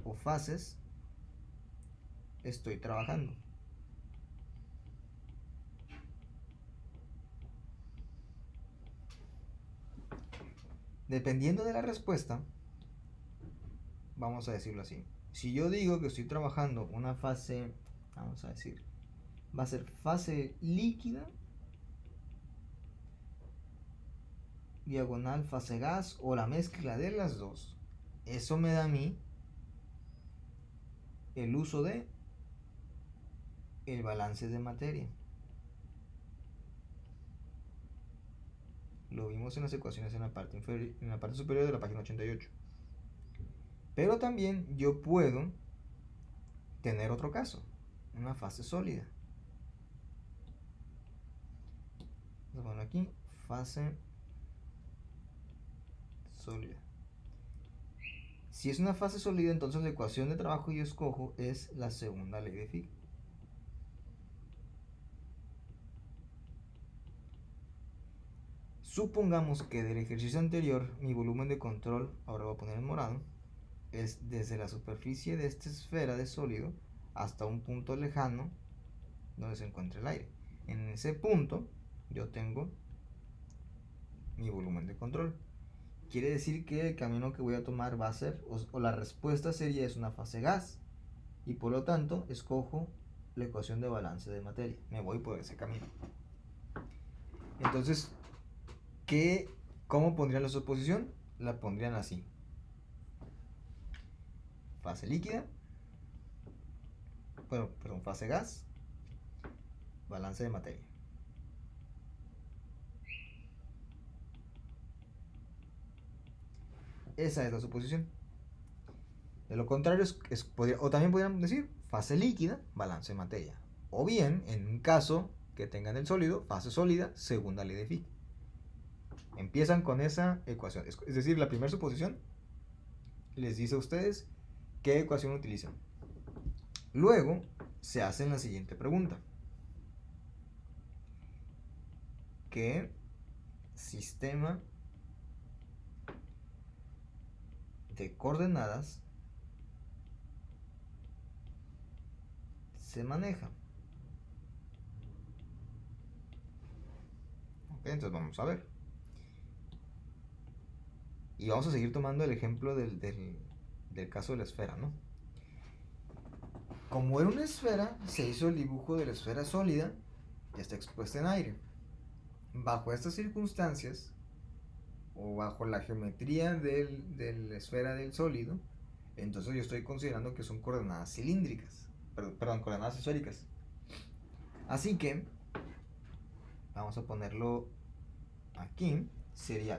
o fases estoy trabajando? Dependiendo de la respuesta, vamos a decirlo así. Si yo digo que estoy trabajando una fase, vamos a decir, va a ser fase líquida, diagonal fase gas o la mezcla de las dos, eso me da a mí el uso de el balance de materia. Lo vimos en las ecuaciones en la parte superior de la página 88. Pero también yo puedo tener otro caso, una fase sólida. Bueno, aquí fase sólida. Si es una fase sólida, entonces la ecuación de trabajo que yo escojo es la segunda ley de Fick. Supongamos que del ejercicio anterior mi volumen de control, ahora voy a poner en morado, es desde la superficie de esta esfera de sólido hasta un punto lejano donde se encuentra el aire. En ese punto yo tengo mi volumen de control. Quiere decir que el camino que voy a tomar va a ser, o la respuesta sería, es una fase gas, y por lo tanto escojo la ecuación de balance de materia. Me voy por ese camino. Entonces, ¿cómo pondrían la suposición? La pondrían así: fase líquida, fase gas, balance de materia. Esa es la suposición. De lo contrario, o también podrían decir fase líquida, balance de materia. O bien, en un caso que tengan el sólido, fase sólida, segunda ley de Fick. Empiezan con esa ecuación. Es decir, la primera suposición les dice a ustedes qué ecuación utilizan. Luego se hacen la siguiente pregunta: ¿qué sistema de coordenadas se maneja? Ok, entonces vamos a ver. Y vamos a seguir tomando el ejemplo del caso de la esfera, ¿no? Como era una esfera, se hizo el dibujo de la esfera sólida y está expuesta en aire. Bajo estas circunstancias, o bajo la geometría de la esfera del sólido, entonces yo estoy considerando que son coordenadas cilíndricas, perdón, coordenadas esféricas. Así que vamos a ponerlo aquí.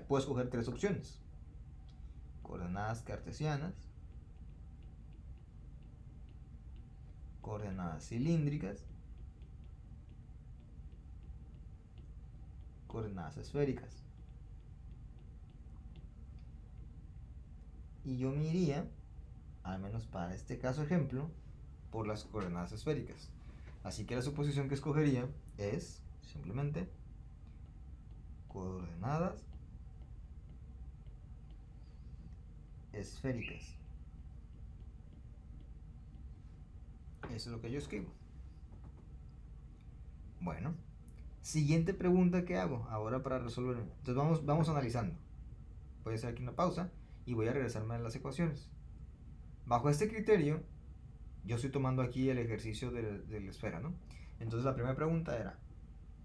Puedo escoger tres opciones: coordenadas cartesianas, coordenadas cilíndricas, coordenadas esféricas. Y yo me iría, al menos para este caso ejemplo, por las coordenadas esféricas. Así que la suposición que escogería es simplemente coordenadas esféricas. Eso es lo que yo escribo. Bueno, siguiente pregunta que hago ahora para resolver. Entonces vamos analizando. Voy a hacer aquí una pausa y voy a regresarme a las ecuaciones. Bajo este criterio, yo estoy tomando aquí el ejercicio de la esfera, ¿no? Entonces la primera pregunta era: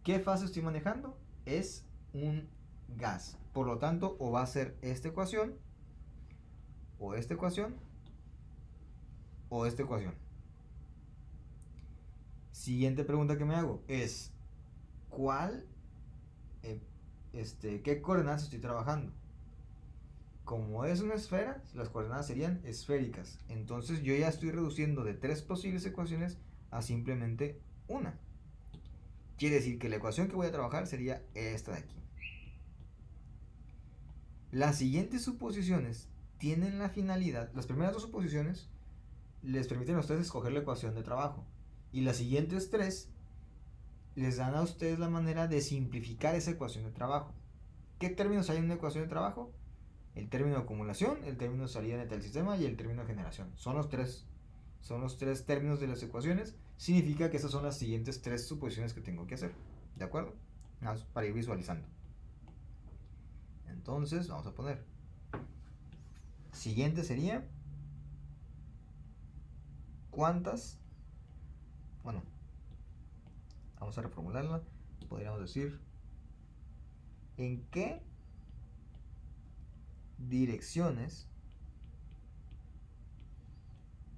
¿qué fase estoy manejando? Es un gas. Por lo tanto, o va a ser esta ecuación, o esta ecuación, o esta ecuación. Siguiente pregunta que me hago es: ¿qué coordenadas estoy trabajando? Como es una esfera, las coordenadas serían esféricas. Entonces yo ya estoy reduciendo de tres posibles ecuaciones a simplemente una. Quiere decir que la ecuación que voy a trabajar sería esta de aquí. Las siguientes suposiciones tienen la finalidad, las primeras dos suposiciones les permiten a ustedes escoger la ecuación de trabajo, y las siguientes tres les dan a ustedes la manera de simplificar esa ecuación de trabajo. ¿Qué términos hay en una ecuación de trabajo? El término de acumulación, el término de salida neta del sistema y el término de generación. Son los tres términos de las ecuaciones. Significa que esas son las siguientes tres suposiciones que tengo que hacer. ¿De acuerdo? Para ir visualizando. Entonces, vamos a poner. Siguiente sería: ¿cuántas? Bueno, vamos a reformularla. Podríamos decir: ¿en qué direcciones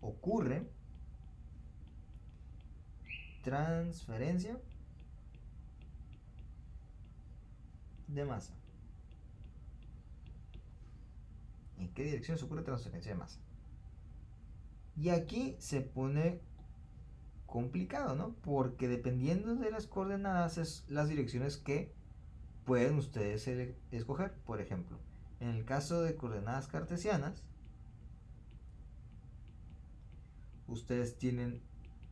ocurre transferencia de masa? ¿En qué direcciones ocurre transferencia de masa? Y aquí se pone complicado, ¿no? Porque dependiendo de las coordenadas es las direcciones que pueden ustedes escoger. Por ejemplo, en el caso de coordenadas cartesianas, ustedes tienen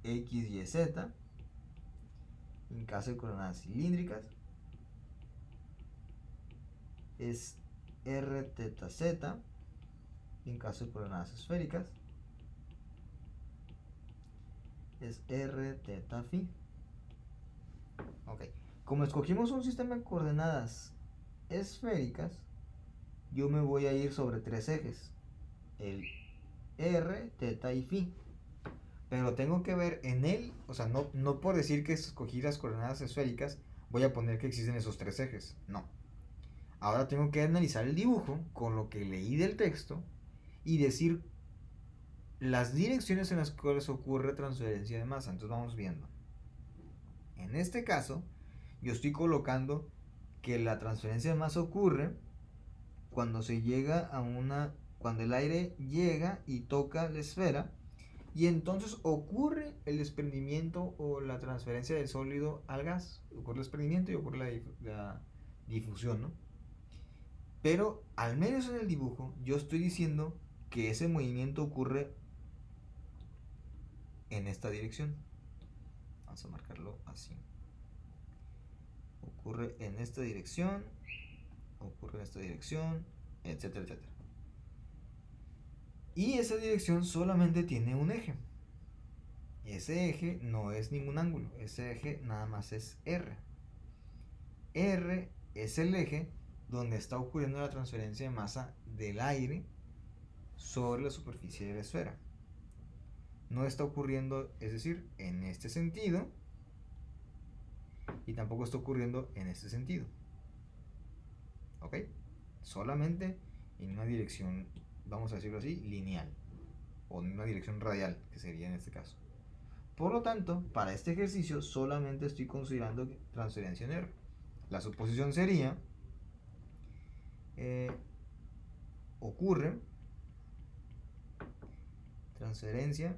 X, Y, Z. En caso de coordenadas cilíndricas es R, teta, Z. En caso de coordenadas esféricas es R, teta, phi. Ok. Como escogimos un sistema de coordenadas esféricas, yo me voy a ir sobre tres ejes: el R, teta y phi. Pero tengo que ver en él, o sea, no por decir que escogí las coordenadas esféricas, voy a poner que existen esos tres ejes. No. Ahora tengo que analizar el dibujo con lo que leí del texto y decir las direcciones en las cuales ocurre transferencia de masa. Entonces vamos viendo. En este caso, yo estoy colocando que la transferencia de masa ocurre cuando se llega a cuando el aire llega y toca la esfera, y entonces ocurre el desprendimiento o la transferencia del sólido al gas. Ocurre el desprendimiento y ocurre la difusión, ¿no? Pero al menos en el dibujo yo estoy diciendo que ese movimiento ocurre en esta dirección. Vamos a marcarlo así. Ocurre en esta dirección, ocurre en esta dirección, etcétera, etcétera. Y esa dirección solamente tiene un eje. Ese eje no es ningún ángulo, ese eje nada más es R. R es el eje donde está ocurriendo la transferencia de masa del aire sobre la superficie de la esfera. No está ocurriendo, es decir, en este sentido, y tampoco está ocurriendo en este sentido. ¿Ok? Solamente en una dirección, vamos a decirlo así, lineal, o en una dirección radial, que sería en este caso. Por lo tanto, para este ejercicio solamente estoy considerando transferencia en R. La suposición sería, ocurre transferencia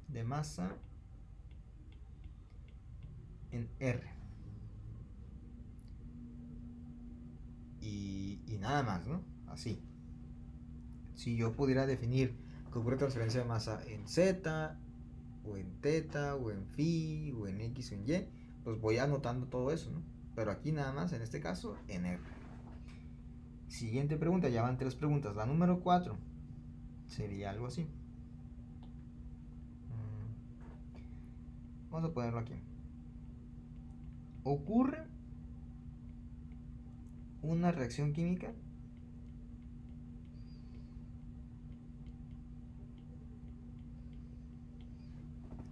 de masa en R. Y nada más, ¿no? Así. Si yo pudiera definir que ocurre transferencia de masa en Z, o en teta, o en phi, o en X, o en Y, pues voy anotando todo eso, ¿no? Pero aquí nada más, en este caso, en R. Siguiente pregunta, ya van 3 preguntas. La número 4 sería algo así. Vamos a ponerlo aquí. Ocurre una reacción química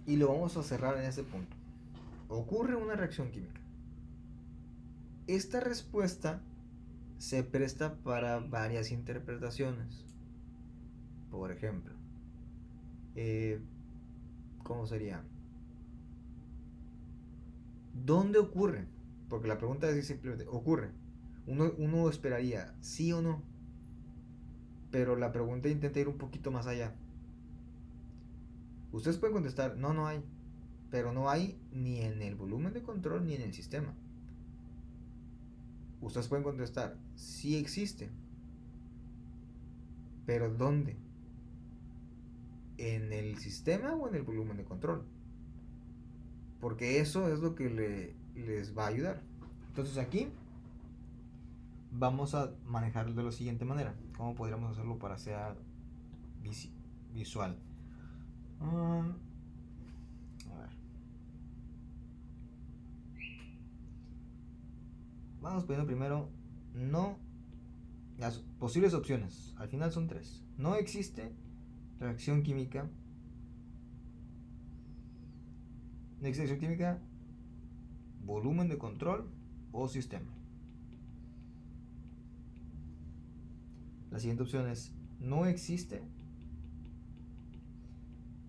y lo vamos a cerrar en ese punto. Ocurre una reacción química. Esta respuesta se presta para varias interpretaciones. Por ejemplo, ¿cómo sería? ¿Dónde ocurre? Porque la pregunta es simplemente, ¿ocurre? Uno esperaría sí o no, pero la pregunta intenta ir un poquito más allá. Ustedes pueden contestar, no, no hay, pero no hay ni en el volumen de control ni en el sistema. Ustedes pueden contestar, sí existe, pero ¿dónde? ¿En el sistema o en el volumen de control? Porque eso es lo que les va a ayudar. Entonces aquí vamos a manejarlo de la siguiente manera. ¿Cómo podríamos hacerlo para sea visual? A ver. Vamos poniendo primero no. Las posibles opciones, al final son 3. No existe reacción química. No existe reacción química, volumen de control o sistema. La siguiente opción es no existe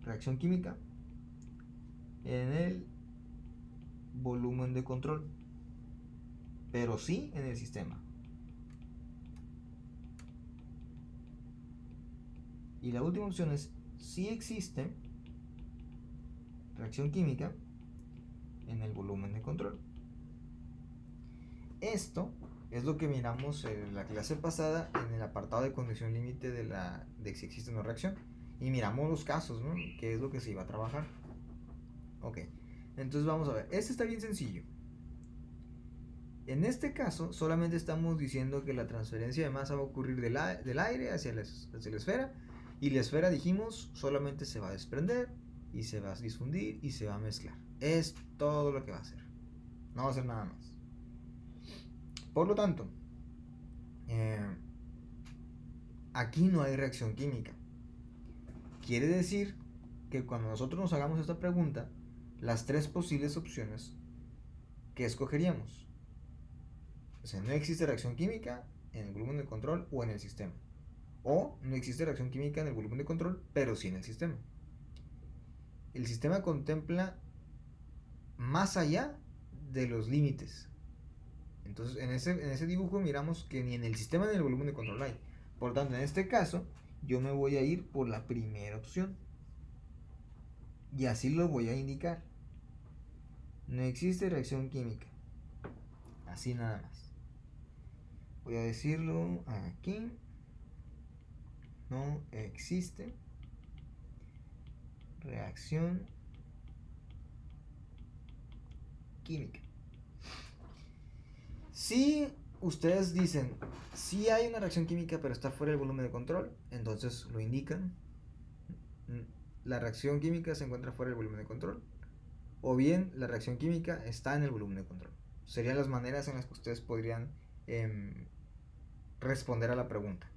reacción química en el volumen de control, pero sí en el sistema. Y la última opción es sí existe reacción química en el volumen de control. Esto Es lo que miramos en la clase pasada en el apartado de condición límite de si existe una reacción. Y miramos los casos, ¿no? ¿Qué es lo que se iba a trabajar? Ok, entonces vamos a ver. Este está bien sencillo. En este caso, solamente estamos diciendo que la transferencia de masa va a ocurrir del aire hacia la esfera. Y la esfera, dijimos, solamente se va a desprender y se va a difundir y se va a mezclar. Es todo lo que va a hacer. No va a hacer nada más. Por lo tanto, aquí no hay reacción química. Quiere decir que cuando nosotros nos hagamos esta pregunta, las tres posibles opciones que escogeríamos. O sea, no existe reacción química en el volumen de control o en el sistema. O no existe reacción química en el volumen de control, pero sí en el sistema. El sistema contempla más allá de los límites. Entonces, en ese dibujo miramos que ni en el sistema ni en el volumen de control hay. Por tanto, en este caso, yo me voy a ir por la primera opción. Y así lo voy a indicar. No existe reacción química. Así nada más. Voy a decirlo aquí. No existe reacción química. Si ustedes dicen, si hay una reacción química pero está fuera del volumen de control, entonces lo indican. La reacción química se encuentra fuera del volumen de control. O bien la reacción química está en el volumen de control. Serían las maneras en las que ustedes podrían responder a la pregunta.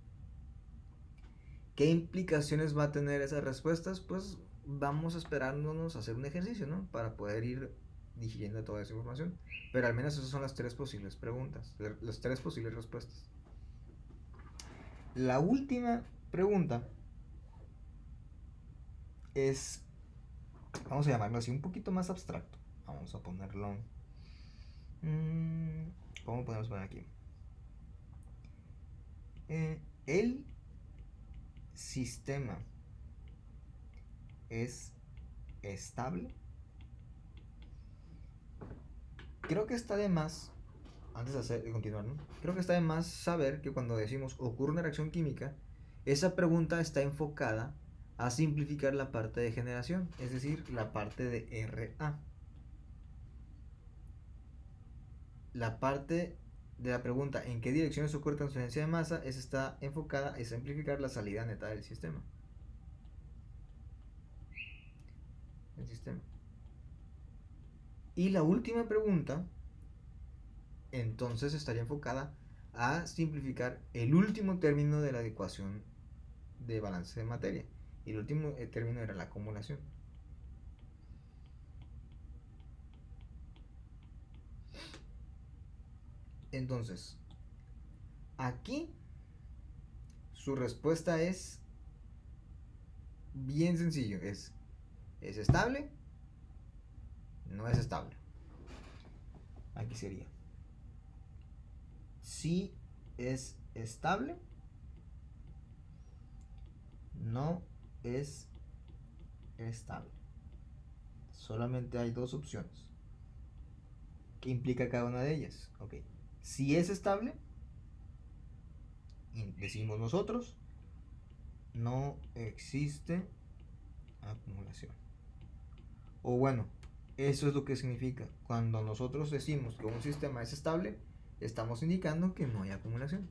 ¿Qué implicaciones va a tener esas respuestas? Pues vamos esperándonos a hacer un ejercicio, ¿no? Para poder ir digiriendo toda esa información. Pero al menos esas son las tres posibles preguntas, las tres posibles respuestas. La última pregunta es, vamos a llamarlo así, un poquito más abstracto. Vamos a ponerlo... ¿Cómo podemos poner aquí? El sistema es estable. Creo que está de más, antes de continuar, ¿no? Creo que está de más saber que cuando decimos ocurre una reacción química, esa pregunta está enfocada a simplificar la parte de generación, es decir, la parte de RA. La parte de la pregunta en qué direcciones ocurre transferencia de masa, esa está enfocada a simplificar la salida neta del sistema. Y la última pregunta, entonces estaría enfocada a simplificar el último término de la ecuación de balance de materia. Y el último término era la acumulación. Entonces, aquí su respuesta es bien sencillo. ¿Es estable? No es estable. Aquí sería. Si es estable, no es estable. Solamente hay dos opciones. ¿Qué implica cada una de ellas? Ok. Si es estable, decimos nosotros, no existe acumulación. O bueno, eso es lo que significa. Cuando nosotros decimos que un sistema es estable, estamos indicando que no hay acumulación.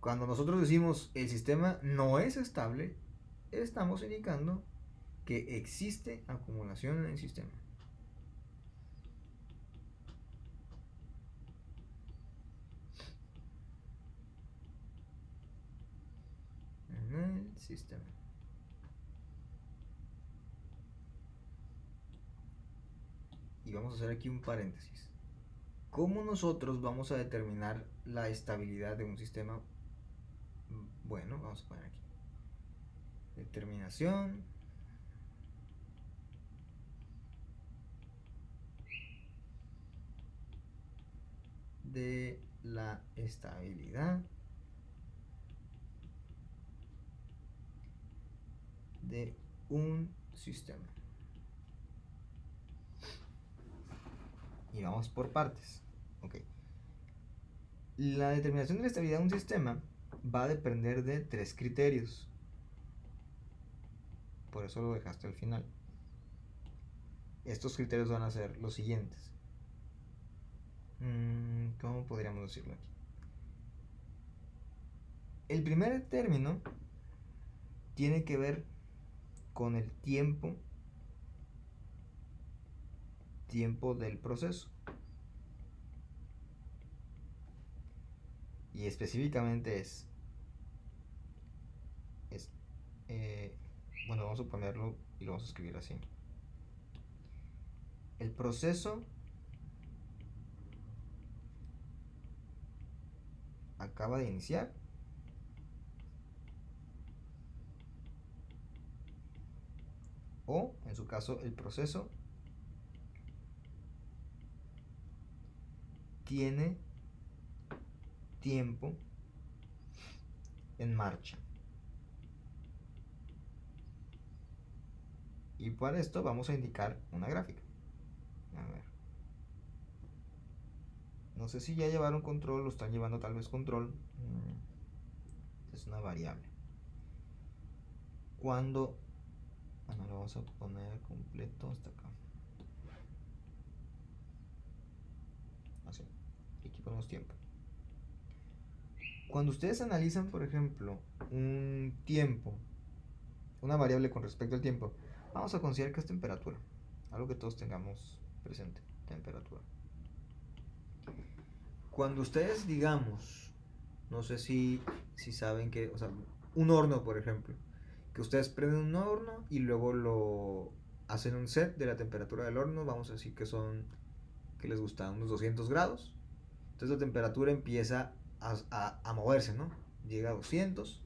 Cuando nosotros decimos el sistema no es estable, estamos indicando que existe acumulación en el sistema. En el sistema. Y vamos a hacer aquí un paréntesis. ¿Cómo nosotros vamos a determinar la estabilidad de un sistema? Bueno, vamos a poner aquí. Determinación de la estabilidad de un sistema. Y vamos por partes. Ok. La determinación de la estabilidad de un sistema va a depender de 3 criterios. Por eso lo dejaste al final. Estos criterios van a ser los siguientes. ¿Cómo podríamos decirlo aquí? El primer término tiene que ver con el tiempo del proceso. Y específicamente bueno, vamos a ponerlo y lo vamos a escribir así. El proceso acaba de iniciar o, en su caso, el proceso tiene tiempo en marcha. Y para esto vamos a indicar una gráfica. A ver. No sé si ya llevaron control o están llevando tal vez control. Es una variable. Cuando... Bueno, lo vamos a poner completo hasta acá. Así. Aquí ponemos tiempo. Cuando ustedes analizan, por ejemplo, un tiempo, una variable con respecto al tiempo, vamos a considerar que es temperatura. Algo que todos tengamos presente, temperatura. Cuando ustedes, digamos, no sé si saben que, o sea, un horno, por ejemplo, que ustedes prenden un horno y luego lo hacen un set de la temperatura del horno, vamos a decir que son, que les gusta, unos 200 grados. Entonces la temperatura empieza a moverse, ¿no? Llega a 200.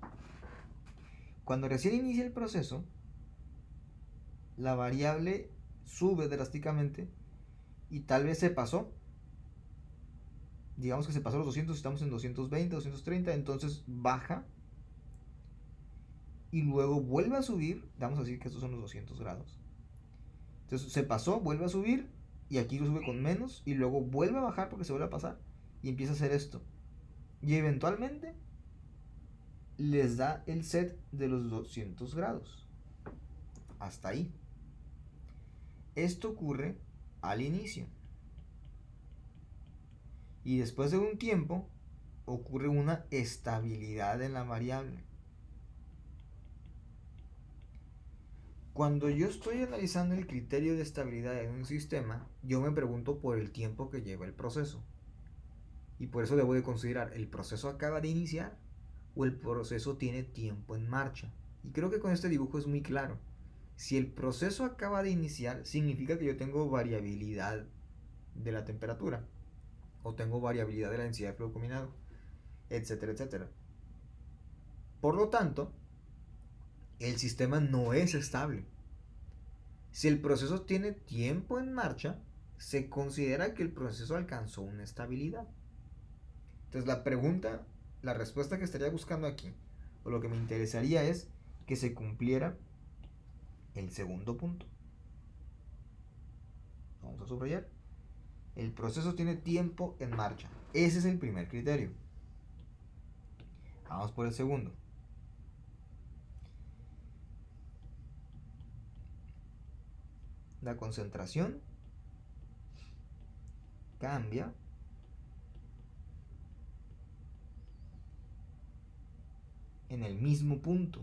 Cuando recién inicia el proceso, la variable sube drásticamente y tal vez se pasó. Digamos que se pasó los 200, estamos en 220, 230, entonces baja y luego vuelve a subir. Vamos a decir que estos son los 200 grados. Entonces se pasó, vuelve a subir y aquí lo sube con menos y luego vuelve a bajar porque se vuelve a pasar y empieza a hacer esto. Y eventualmente les da el set de los 200 grados. Hasta ahí. Esto ocurre al inicio. Y después de un tiempo ocurre una estabilidad en la variable. Cuando yo estoy analizando el criterio de estabilidad en un sistema, yo me pregunto por el tiempo que lleva el proceso. Y por eso debo de considerar, ¿el proceso acaba de iniciar o el proceso tiene tiempo en marcha? Y creo que con este dibujo es muy claro. Si el proceso acaba de iniciar, significa que yo tengo variabilidad de la temperatura, o tengo variabilidad de la densidad de flujo combinado, etcétera, etcétera. Por lo tanto, el sistema no es estable. Si el proceso tiene tiempo en marcha, se considera que el proceso alcanzó una estabilidad. Entonces la pregunta, la respuesta que estaría buscando aquí, o lo que me interesaría es que se cumpliera el segundo punto. Vamos a subrayar. El proceso tiene tiempo en marcha. Ese es el primer criterio. Vamos por el segundo. La concentración cambia en el mismo punto.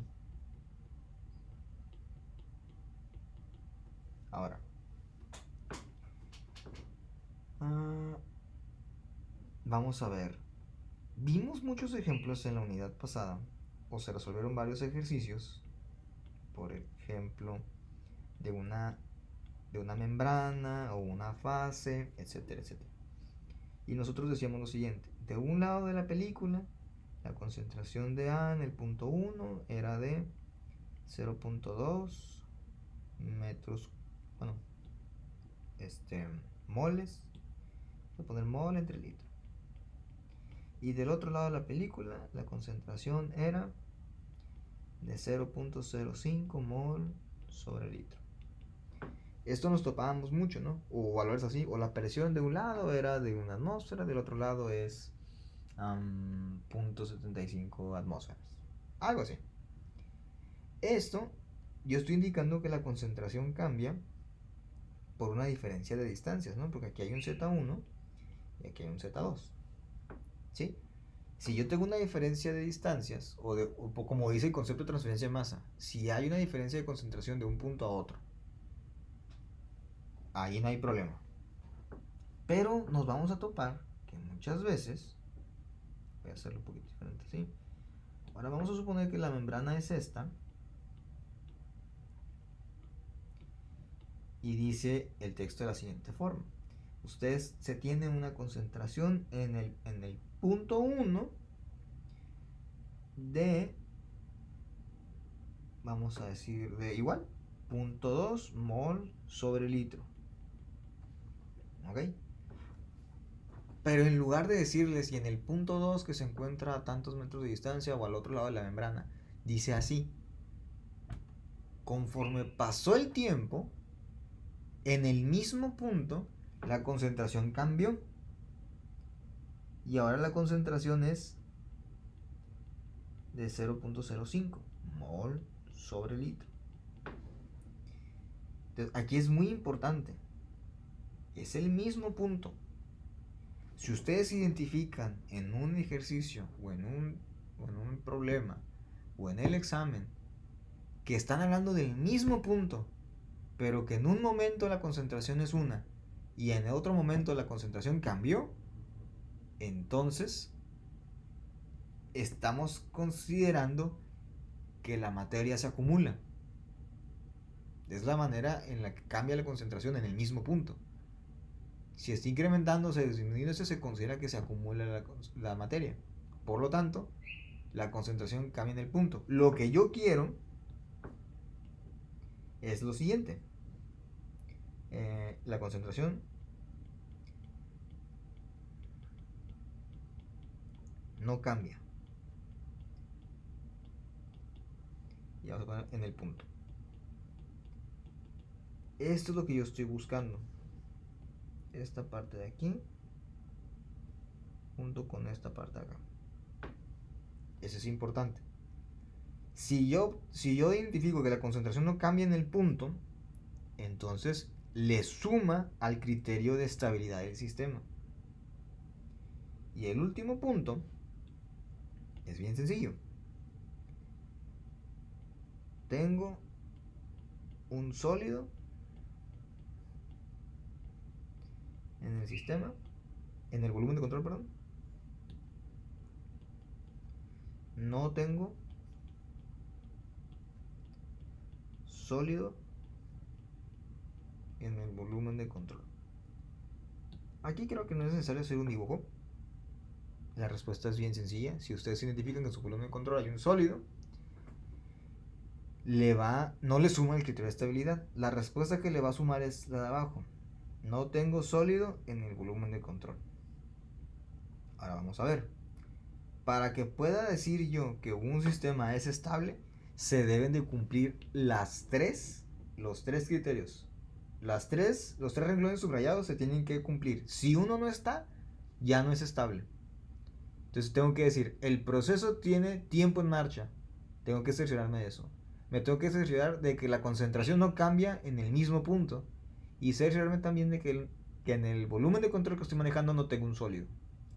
Ahora, vamos a ver. Vimos muchos ejemplos en la unidad pasada, o se resolvieron varios ejercicios, por ejemplo, de una membrana o una fase, etcétera, etcétera. Y nosotros decíamos lo siguiente: de un lado de la película, la concentración de A en el punto 1 era de 0.2 metros, bueno, moles. Voy a poner mol entre litro. Y del otro lado de la película, la concentración era de 0.05 mol sobre litro. Esto nos topábamos mucho, ¿no? O valores así, o la presión de un lado era de una atmósfera, del otro lado es 0.75 atmósferas. Algo así. Esto, yo estoy indicando que la concentración cambia por una diferencia de distancias, ¿no? Porque aquí hay un Z1 y aquí hay un Z2. ¿Sí? Si yo tengo una diferencia de distancias, o como dice el concepto de transferencia de masa, si hay una diferencia de concentración de un punto a otro, ahí no hay problema. Pero nos vamos a topar que muchas veces, voy a hacerlo un poquito diferente, ¿sí? Ahora vamos a suponer que la membrana es esta, y dice el texto de la siguiente forma. Ustedes se tienen una concentración en el punto 1 de, vamos a decir, de igual, 0.2 mol sobre litro. ¿Ok? Pero en lugar de decirles y en el punto 2 que se encuentra a tantos metros de distancia o al otro lado de la membrana, dice así: conforme pasó el tiempo, en el mismo punto la concentración cambió y ahora la concentración es de 0.05 mol sobre litro. Entonces, aquí es muy importante, es el mismo punto. Si ustedes identifican en un ejercicio o en un problema o en el examen que están hablando del mismo punto, pero que en un momento la concentración es una y en otro momento la concentración cambió, entonces estamos considerando que la materia se acumula. Es la manera en la que cambia la concentración en el mismo punto. Si está incrementándose o disminuyéndose, se considera que se acumula la materia. Por lo tanto, la concentración cambia en el punto. Lo que yo quiero es lo siguiente. La concentración no cambia. Y vamos a poner en el punto. Esto es lo que yo estoy buscando. Esta parte de aquí junto con esta parte de acá. Eso es importante. Si yo identifico que la concentración no cambia en el punto, entonces le suma al criterio de estabilidad del sistema. Y el último punto es bien sencillo. Tengo un sólido en el sistema, en el volumen de control, perdón. No tengo sólido en el volumen de control. Aquí creo que no es necesario hacer un dibujo. La respuesta es bien sencilla. Si ustedes identifican que en su volumen de control hay un sólido, no le suma el criterio de estabilidad. La respuesta que le va a sumar es la de abajo. No tengo sólido en el volumen de control. Ahora vamos a ver. Para que pueda decir yo que un sistema es estable, se deben de cumplir los tres criterios. Los tres renglones subrayados se tienen que cumplir. Si uno no está, ya no es estable. Entonces tengo que decir, el proceso tiene tiempo en marcha. Tengo que cerciorarme de eso. Me tengo que cerciorar de que la concentración no cambia en el mismo punto. Y cerciorarme también de que en el volumen de control que estoy manejando no tengo un sólido.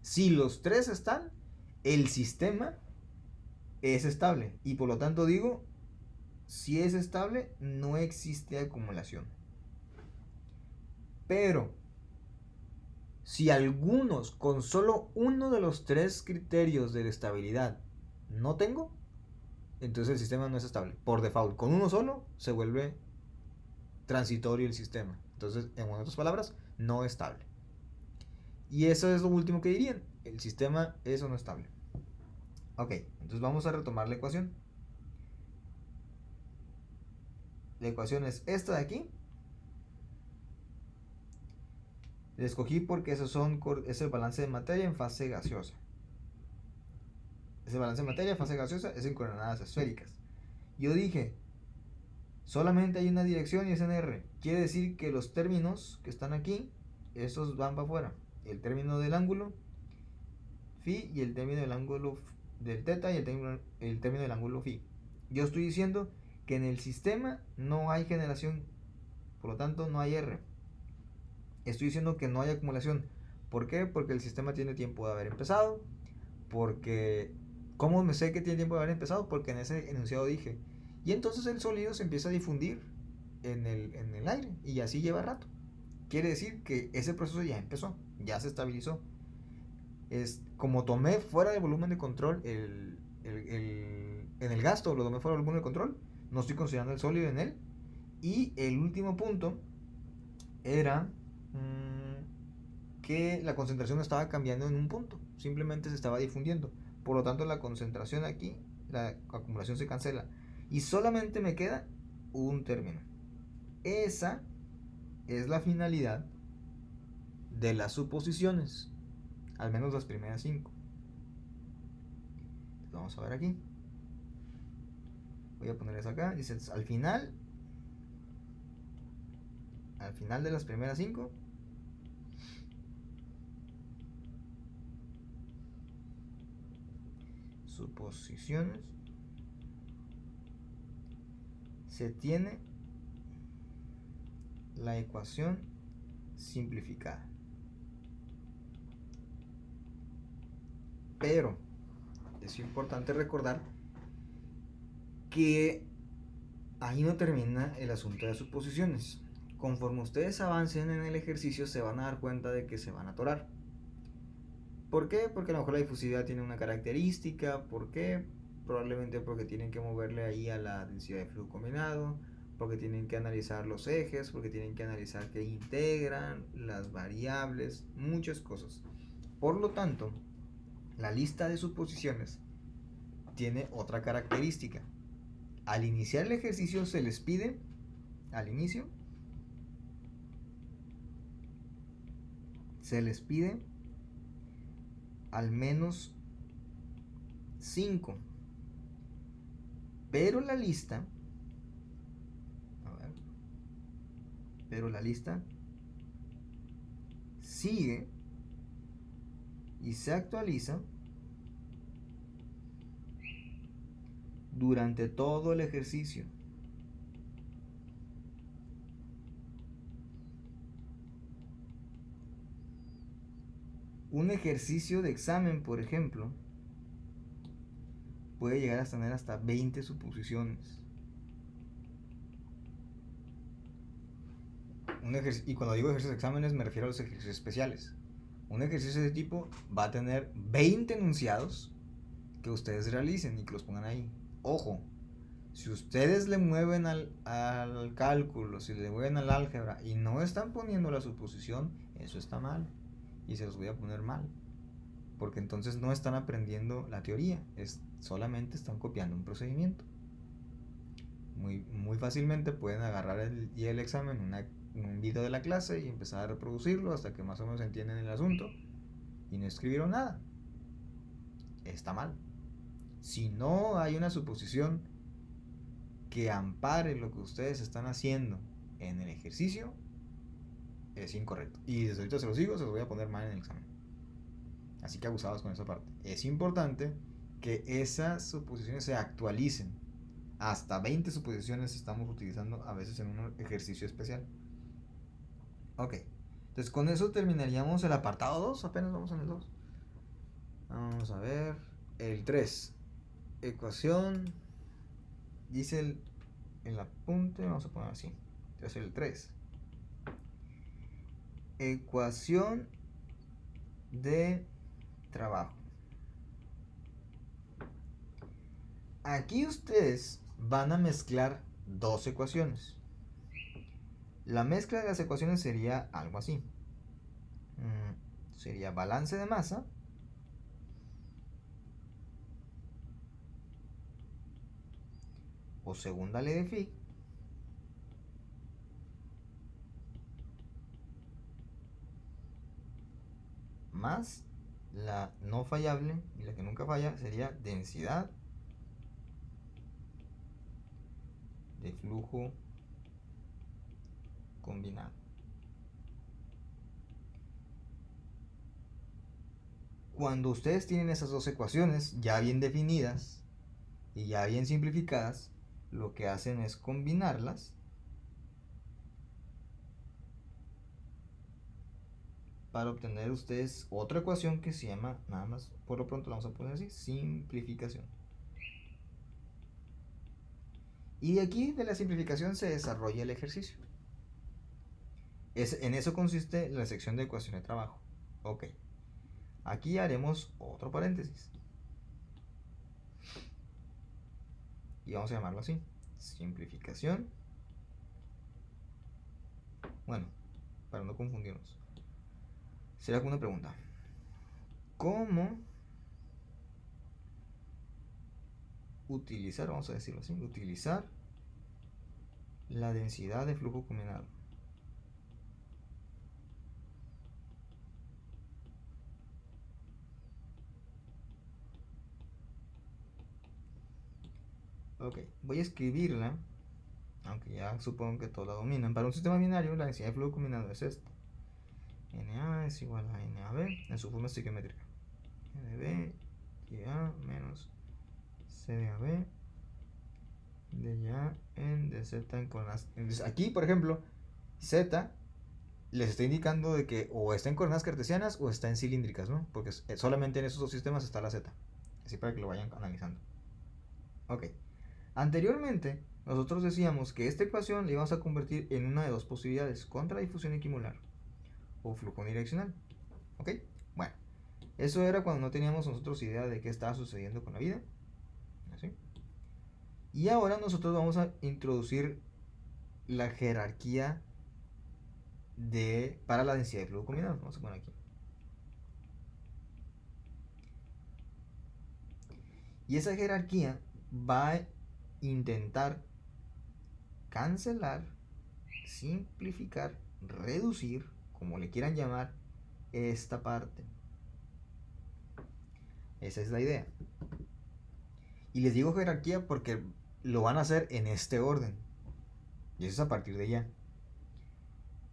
Si los tres están, el sistema es estable. Y por lo tanto digo, si es estable, no existe acumulación. Pero si algunos, con solo uno de los tres criterios de la estabilidad, no tengo, entonces el sistema no es estable. Por default, con uno solo se vuelve transitorio el sistema. Entonces, en otras palabras, no estable. Y eso es lo último que dirían. El sistema es o no estable. Ok, entonces vamos a retomar la ecuación. La ecuación es esta de aquí. La escogí porque es el balance de materia en fase gaseosa. Ese balance de materia en fase gaseosa es en coordenadas esféricas. Yo dije, Solamente hay una dirección y es en R. Quiere decir que los términos que están aquí, esos van para afuera. El término del ángulo phi y el término del ángulo del teta y el término del ángulo phi. Yo estoy diciendo que en el sistema no hay generación, por lo tanto no hay R. Estoy diciendo que no hay acumulación. ¿Por qué? Porque el sistema tiene tiempo de haber empezado. Porque, ¿cómo me sé que tiene tiempo de haber empezado? Porque en ese enunciado dije. Y entonces el sólido se empieza a difundir en el aire y así lleva rato. Quiere decir que ese proceso ya empezó, ya se estabilizó. Es como tomé fuera del volumen de control en el gasto, lo tomé fuera del volumen de control, no estoy considerando el sólido en él. Y el último punto era que la concentración no estaba cambiando en un punto, simplemente se estaba difundiendo. Por lo tanto, la concentración aquí, la acumulación se cancela. Y solamente me queda un término. Esa es la finalidad de las suposiciones, al menos las primeras 5. Vamos a ver aquí. Voy a ponerles acá. Dice, al final de las primeras 5, suposiciones, se tiene la ecuación simplificada. Pero es importante recordar que ahí no termina el asunto de las suposiciones. Conforme ustedes avancen en el ejercicio se van a dar cuenta de que se van a atorar. ¿Por qué? Porque a lo mejor la difusividad tiene una característica. ¿Por qué? Probablemente porque tienen que moverle ahí a la densidad de flujo combinado, porque tienen que analizar los ejes, porque tienen que analizar qué integran, las variables, muchas cosas. Por lo tanto, la lista de suposiciones tiene otra característica. Al iniciar el ejercicio se les pide, al inicio, se les pide al menos 5. Pero la lista, sigue y se actualiza durante todo el ejercicio. Un ejercicio de examen, por ejemplo, puede llegar a tener hasta 20 suposiciones. Y cuando digo ejercicios de exámenes me refiero a los ejercicios especiales. Un ejercicio de tipo va a tener 20 enunciados que ustedes realicen y que los pongan ahí. Ojo, si ustedes le mueven al cálculo, si le mueven al álgebra y no están poniendo la suposición, eso está mal. Y se los voy a poner mal. Porque entonces no están aprendiendo la teoría, solamente están copiando un procedimiento. Muy fácilmente pueden agarrar el día del examen un video de la clase y empezar a reproducirlo hasta que más o menos entienden el asunto y no escribieron nada. Está mal. Si no hay una suposición que ampare lo que ustedes están haciendo en el ejercicio, es incorrecto. Y desde ahorita se los digo, se los voy a poner mal en el examen. Así que abusados con esa parte. Es importante que esas suposiciones se actualicen. Hasta 20 suposiciones estamos utilizando a veces en un ejercicio especial. Ok. Entonces con eso terminaríamos el apartado 2. Apenas vamos en el 2. Vamos a ver. El 3. Ecuación. Dice el apunte. Vamos a poner así. Entonces el 3. Ecuación de trabajo. Aquí ustedes van a mezclar dos ecuaciones. La mezcla de las ecuaciones sería algo así. Sería balance de masa o segunda ley de Fick más la no fallable y la que nunca falla sería densidad de flujo combinado. Cuando ustedes tienen esas dos ecuaciones ya bien definidas y ya bien simplificadas, lo que hacen es combinarlas para obtener ustedes otra ecuación que se llama, nada más por lo pronto la vamos a poner así, simplificación. Y de aquí, de la simplificación, se desarrolla el ejercicio. En eso consiste la sección de ecuación de trabajo. Ok. Aquí haremos otro paréntesis. Y vamos a llamarlo así. Simplificación. Bueno, para no confundirnos. Será como una pregunta. ¿Cómo utilizar, vamos a decirlo así, utilizar la densidad de flujo combinado? Ok, voy a escribirla, aunque ya supongo que todos la dominan. Para un sistema binario, la densidad de flujo combinado es esta. Na es igual a NAB en su forma estequiométrica. NB y A menos C de AB de ya en de Z en coordenadas. Entonces aquí, por ejemplo, Z les está indicando de que o está en coordenadas cartesianas o está en cilíndricas, ¿no? Porque solamente en esos dos sistemas está la Z. Así para que lo vayan analizando. Ok. Anteriormente, nosotros decíamos que esta ecuación la íbamos a convertir en una de dos posibilidades: contradifusión equimolar o flujo unidireccional. ¿Ok? Bueno, eso era cuando no teníamos nosotros idea de qué estaba sucediendo con la vida. ¿Así? Y ahora nosotros vamos a introducir la jerarquía para la densidad de flujo combinado. Vamos a poner aquí. Y esa jerarquía va a intentar cancelar, simplificar, reducir, como le quieran llamar, esta parte. Esa es la idea. Y les digo jerarquía porque lo van a hacer en este orden. Y eso es a partir de ya.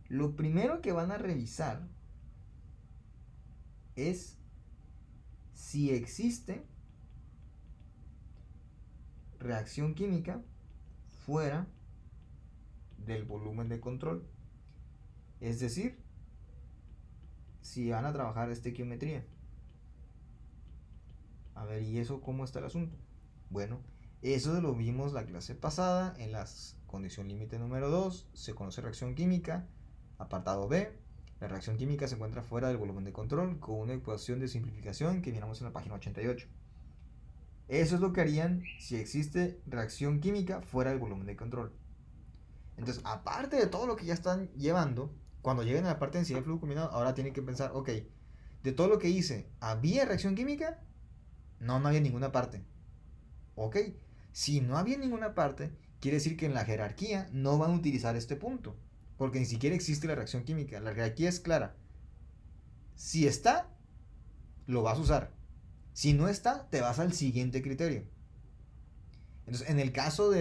Lo primero que van a revisar es si existe reacción química fuera del volumen de control. Es decir, si van a trabajar estequiometría. A ver, ¿y eso cómo está el asunto? Bueno, eso lo vimos la clase pasada en la condición límite número 2. Se conoce reacción química, apartado B. La reacción química se encuentra fuera del volumen de control con una ecuación de simplificación que miramos en la página 88. Eso es lo que harían si existe reacción química fuera del volumen de control. Entonces, aparte de todo lo que ya están llevando, cuando lleguen a la parte de densidad de flujo combinado, ahora tienen que pensar, ok, de todo lo que hice, ¿había reacción química? No, no había ninguna parte. Ok, si no había ninguna parte, quiere decir que en la jerarquía no van a utilizar este punto, porque ni siquiera existe la reacción química. La jerarquía es clara. Si está, lo vas a usar. Si no está, te vas al siguiente criterio. Entonces, en el caso de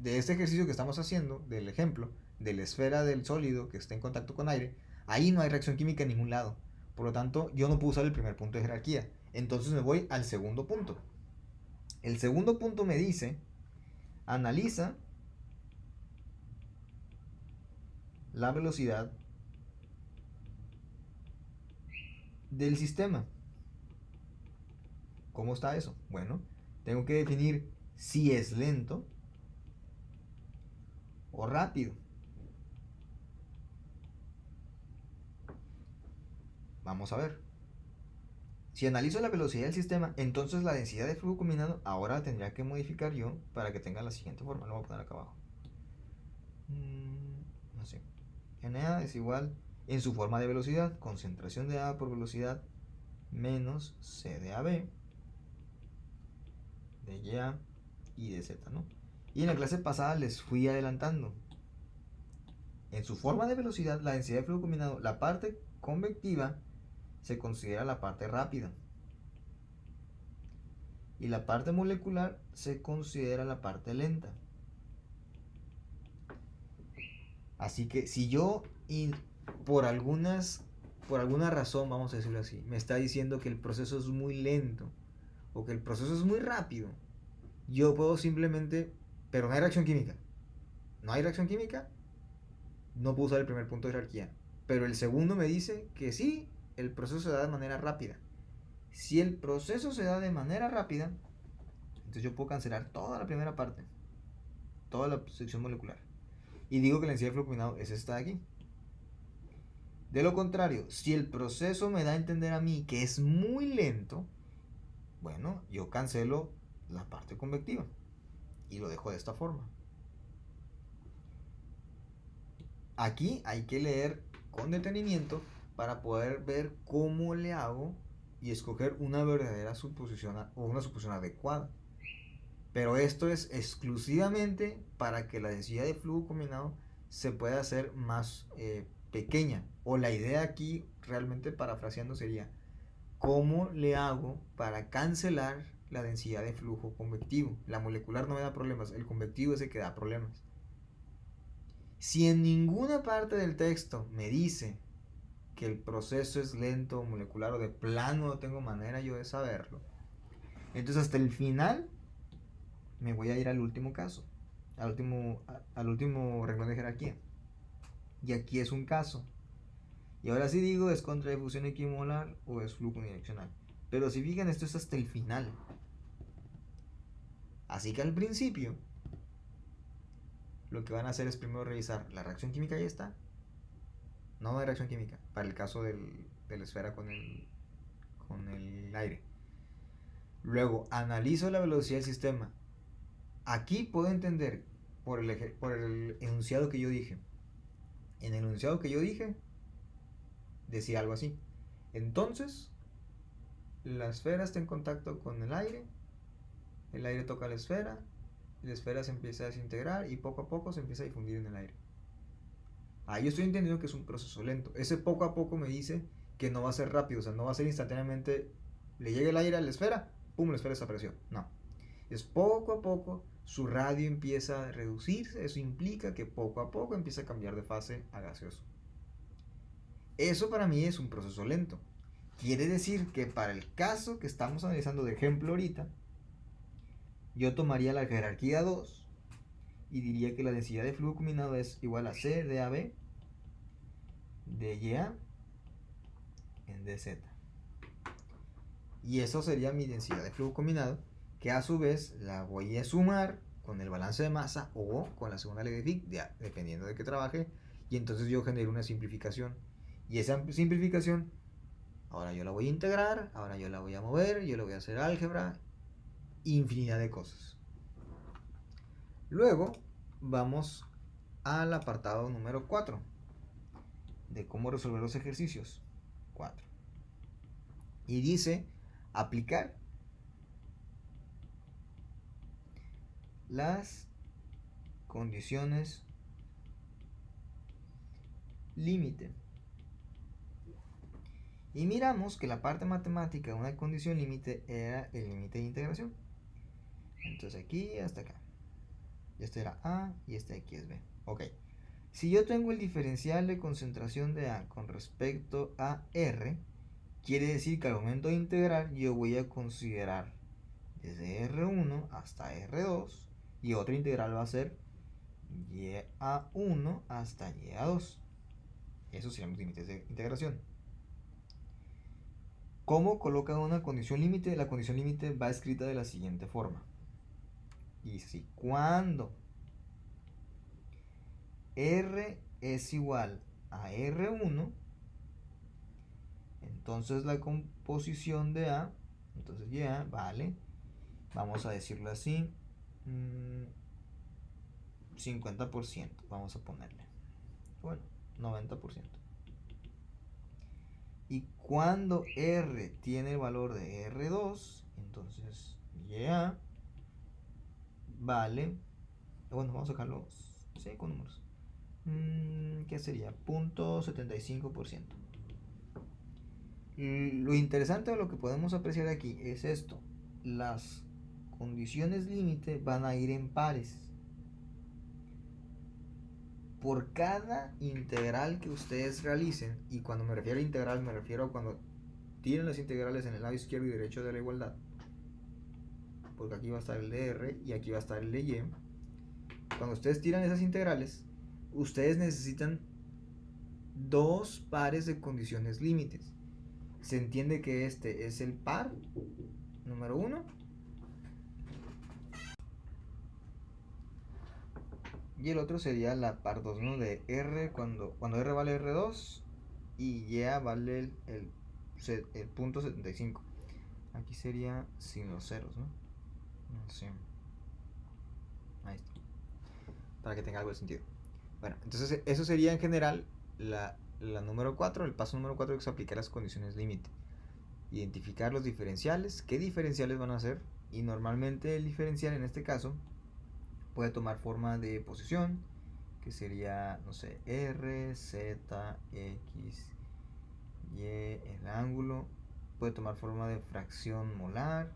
este ejercicio que estamos haciendo, del ejemplo, de la esfera del sólido que está en contacto con aire, ahí no hay reacción química en ningún lado. Por lo tanto, yo no puedo usar el primer punto de jerarquía. Entonces me voy al segundo punto. El segundo punto me dice, analiza la velocidad del sistema. ¿Cómo está eso? Bueno, tengo que definir si es lento o rápido. Vamos a ver. Si analizo la velocidad del sistema, entonces la densidad de flujo combinado ahora la tendría que modificar yo para que tenga la siguiente forma. Lo voy a poner acá abajo. Así. Na es igual, en su forma de velocidad, concentración de A por velocidad menos C de AB de Y de Z, ¿no? Y en la clase pasada les fui adelantando. En su forma de velocidad, la densidad de flujo combinado, la parte convectiva se considera la parte rápida. Y la parte molecular se considera la parte lenta. Así que si yo por por alguna razón, vamos a decirlo así, me está diciendo que el proceso es muy lento o que el proceso es muy rápido, yo puedo simplemente, pero no hay reacción química. No hay reacción química, no puedo usar el primer punto de jerarquía. Pero el segundo me dice que sí, el proceso se da de manera rápida. Si el proceso se da de manera rápida, entonces yo puedo cancelar toda la primera parte, toda la sección molecular. Y digo que la densidad de flujo combinado es esta de aquí. De lo contrario, si el proceso me da a entender a mí que es muy lento, bueno, yo cancelo la parte convectiva y lo dejo de esta forma. Aquí hay que leer con detenimiento para poder ver cómo le hago y escoger una verdadera suposición o una suposición adecuada. Pero esto es exclusivamente para que la densidad de flujo combinado se pueda hacer más pequeña. O la idea aquí, realmente parafraseando, sería: ¿cómo le hago para cancelar la densidad de flujo convectivo? La molecular no me da problemas, el convectivo es el que da problemas. Si en ninguna parte del texto me dice que el proceso es lento, molecular, o de plano no tengo manera yo de saberlo, entonces hasta el final me voy a ir al último caso, al último renglón de jerarquía. Y aquí es un caso. Y ahora sí digo, ¿es contradifusión equimolar o es flujo unidireccional? Pero si fijan, esto es hasta el final. Así que al principio, lo que van a hacer es primero revisar la reacción química, ya está. No hay reacción química, para el caso de la esfera con el aire. Luego, analizo la velocidad del sistema. Aquí puedo entender por el enunciado que yo dije. En el enunciado que yo dije, decía algo así: entonces, la esfera está en contacto con el aire toca la esfera se empieza a desintegrar y poco a poco se empieza a difundir en el aire. Ahí yo estoy entendiendo que es un proceso lento. Ese poco a poco me dice que no va a ser rápido, o sea, no va a ser instantáneamente, le llega el aire a la esfera, pum, la esfera desapareció. No. Es poco a poco, su radio empieza a reducirse, eso implica que poco a poco empieza a cambiar de fase a gaseoso. Eso para mí es un proceso lento. Quiere decir que para el caso que estamos analizando de ejemplo ahorita, yo tomaría la jerarquía 2 y diría que la densidad de flujo combinado es igual a C de AB de YA en DZ. Y eso sería mi densidad de flujo combinado, que a su vez la voy a sumar con el balance de masa o con la segunda ley de Fick, dependiendo de qué trabaje, y entonces yo genero una simplificación. Y esa simplificación, ahora yo la voy a integrar, ahora yo la voy a mover, yo le voy a hacer álgebra, infinidad de cosas. Luego vamos al apartado número 4 de cómo resolver los ejercicios 4. Y dice: aplicar las condiciones límite. Y miramos que la parte matemática de una condición límite era el límite de integración. Entonces aquí hasta acá. Este era A y este de aquí es B. Ok. Si yo tengo el diferencial de concentración de A con respecto a R, quiere decir que al momento de integrar yo voy a considerar desde R1 hasta R2, y otra integral va a ser YA1 hasta YA2. Esos serían los límites de integración. ¿Cómo coloca una condición límite? La condición límite va escrita de la siguiente forma. Y dice así: cuando R es igual a R1, entonces la composición de A, entonces ya, vale, vamos a decirlo así, 50%, vamos a ponerle, bueno, 90%. Y cuando R tiene el valor de R2, entonces ya vale, bueno, vamos a dejarlo, sí, con números, ¿qué sería? 0.75%. Lo interesante de lo que podemos apreciar aquí es esto: las condiciones límite van a ir en pares. por cada integral que ustedes realicen, y cuando me refiero a integral me refiero a cuando tienen las integrales en el lado izquierdo y derecho de la igualdad, porque aquí va a estar el de R y aquí va a estar el de Y. Cuando ustedes tiran esas integrales, ustedes necesitan dos pares de condiciones límites. Se entiende que este es el par número 1 y el otro sería la par 2, ¿no? De R cuando R vale R2 y Y vale el punto 75. Aquí sería sin los ceros, ¿no? No sé. Ahí está. Para que tenga algo de sentido. Bueno, entonces eso sería en general la número 4, el paso número 4 que es aplicar las condiciones límite. Identificar los diferenciales, qué diferenciales van a ser, y normalmente el diferencial en este caso puede tomar forma de posición, que sería, no sé, R, Z, X, Y, el ángulo, puede tomar forma de fracción molar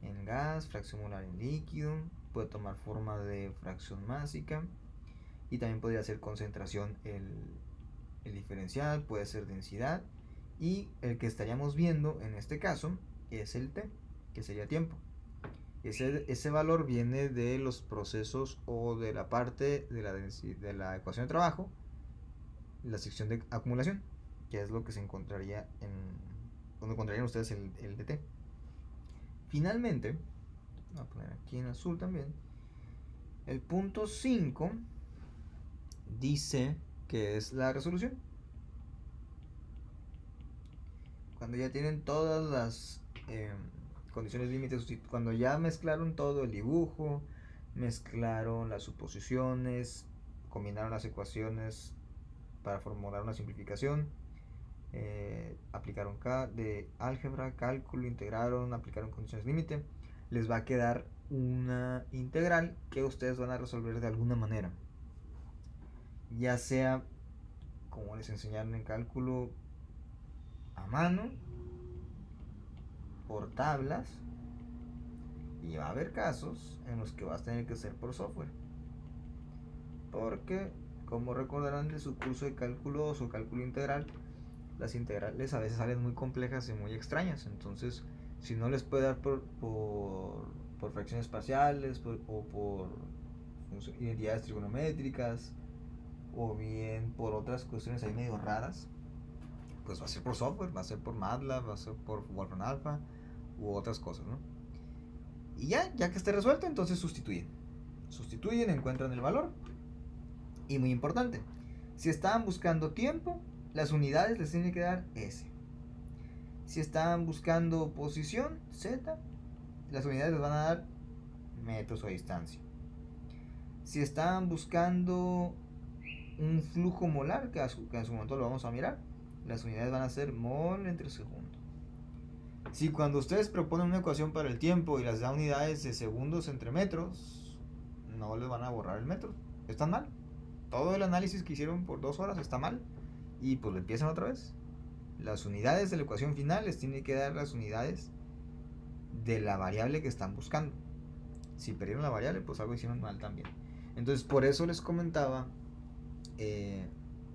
en gas, fracción molar en líquido, puede tomar forma de fracción másica, y también podría ser concentración el diferencial, puede ser densidad, y el que estaríamos viendo en este caso es el T, que sería tiempo. Ese valor viene de los procesos o de la parte de la ecuación de trabajo, la sección de acumulación, que es lo que se encontraría donde encontrarían ustedes el dt. Finalmente, voy a poner aquí en azul también, el punto 5 dice que es la resolución. Cuando ya tienen todas las condiciones límites, cuando ya mezclaron todo, el dibujo, mezclaron las suposiciones, combinaron las ecuaciones para formular una simplificación, aplicaron de álgebra, cálculo, integraron, aplicaron condiciones límite, les va a quedar una integral que ustedes van a resolver de alguna manera, ya sea como les enseñaron en cálculo a mano, por tablas, y va a haber casos en los que vas a tener que hacer por software, porque como recordarán de su curso de cálculo 2 o cálculo integral, las integrales a veces salen muy complejas y muy extrañas. Entonces, si no les puede dar por fracciones parciales o por identidades trigonométricas, o bien por otras cuestiones ahí medio raras, pues va a ser por software, va a ser por MATLAB, va a ser por Wolfram Alpha u otras cosas, ¿no? Y ya que esté resuelto, entonces sustituyen, encuentran el valor. Y muy importante, si estaban buscando tiempo, las unidades les tienen que dar S. Si estaban buscando posición, Z, las unidades les van a dar metros o distancia. Si estaban buscando un flujo molar, que en su momento lo vamos a mirar, las unidades van a ser mol entre segundo. Si cuando ustedes proponen una ecuación para el tiempo y las da unidades de segundos entre metros, no les van a borrar el metro. Están mal. Todo el análisis que hicieron por 2 horas está mal. Y pues lo empiezan otra vez. Las unidades de la ecuación final les tienen que dar las unidades de la variable que están buscando. Si perdieron la variable, pues algo hicieron mal también. Entonces, por eso les comentaba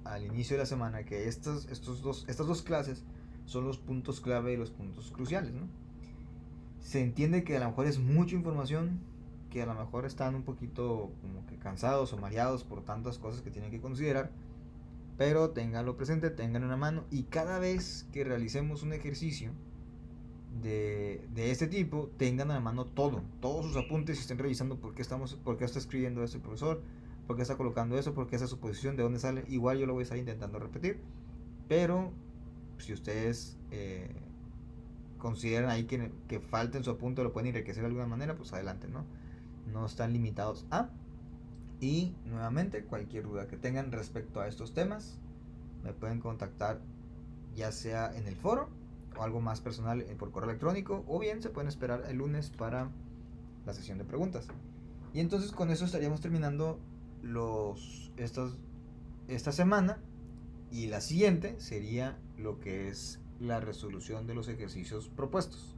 al inicio de la semana que estas dos clases son los puntos clave y los puntos cruciales, ¿no? Se entiende que a lo mejor es mucha información, que a lo mejor están un poquito como que cansados o mareados por tantas cosas que tienen que considerar, pero ténganlo presente, ténganlo en la mano, y cada vez que realicemos un ejercicio de este tipo, tengan a la mano todos sus apuntes y estén revisando por qué está escribiendo esto el profesor, por qué está colocando eso, por qué esa suposición, de dónde sale. Igual yo lo voy a estar intentando repetir, pero si ustedes consideran ahí que falta en su apunte o lo pueden enriquecer de alguna manera, pues adelante, no están limitados a. Y nuevamente, cualquier duda que tengan respecto a estos temas, me pueden contactar ya sea en el foro o algo más personal por correo electrónico, o bien se pueden esperar el lunes para la sesión de preguntas. Y entonces con eso estaríamos terminando esta semana, y la siguiente sería lo que es la resolución de los ejercicios propuestos.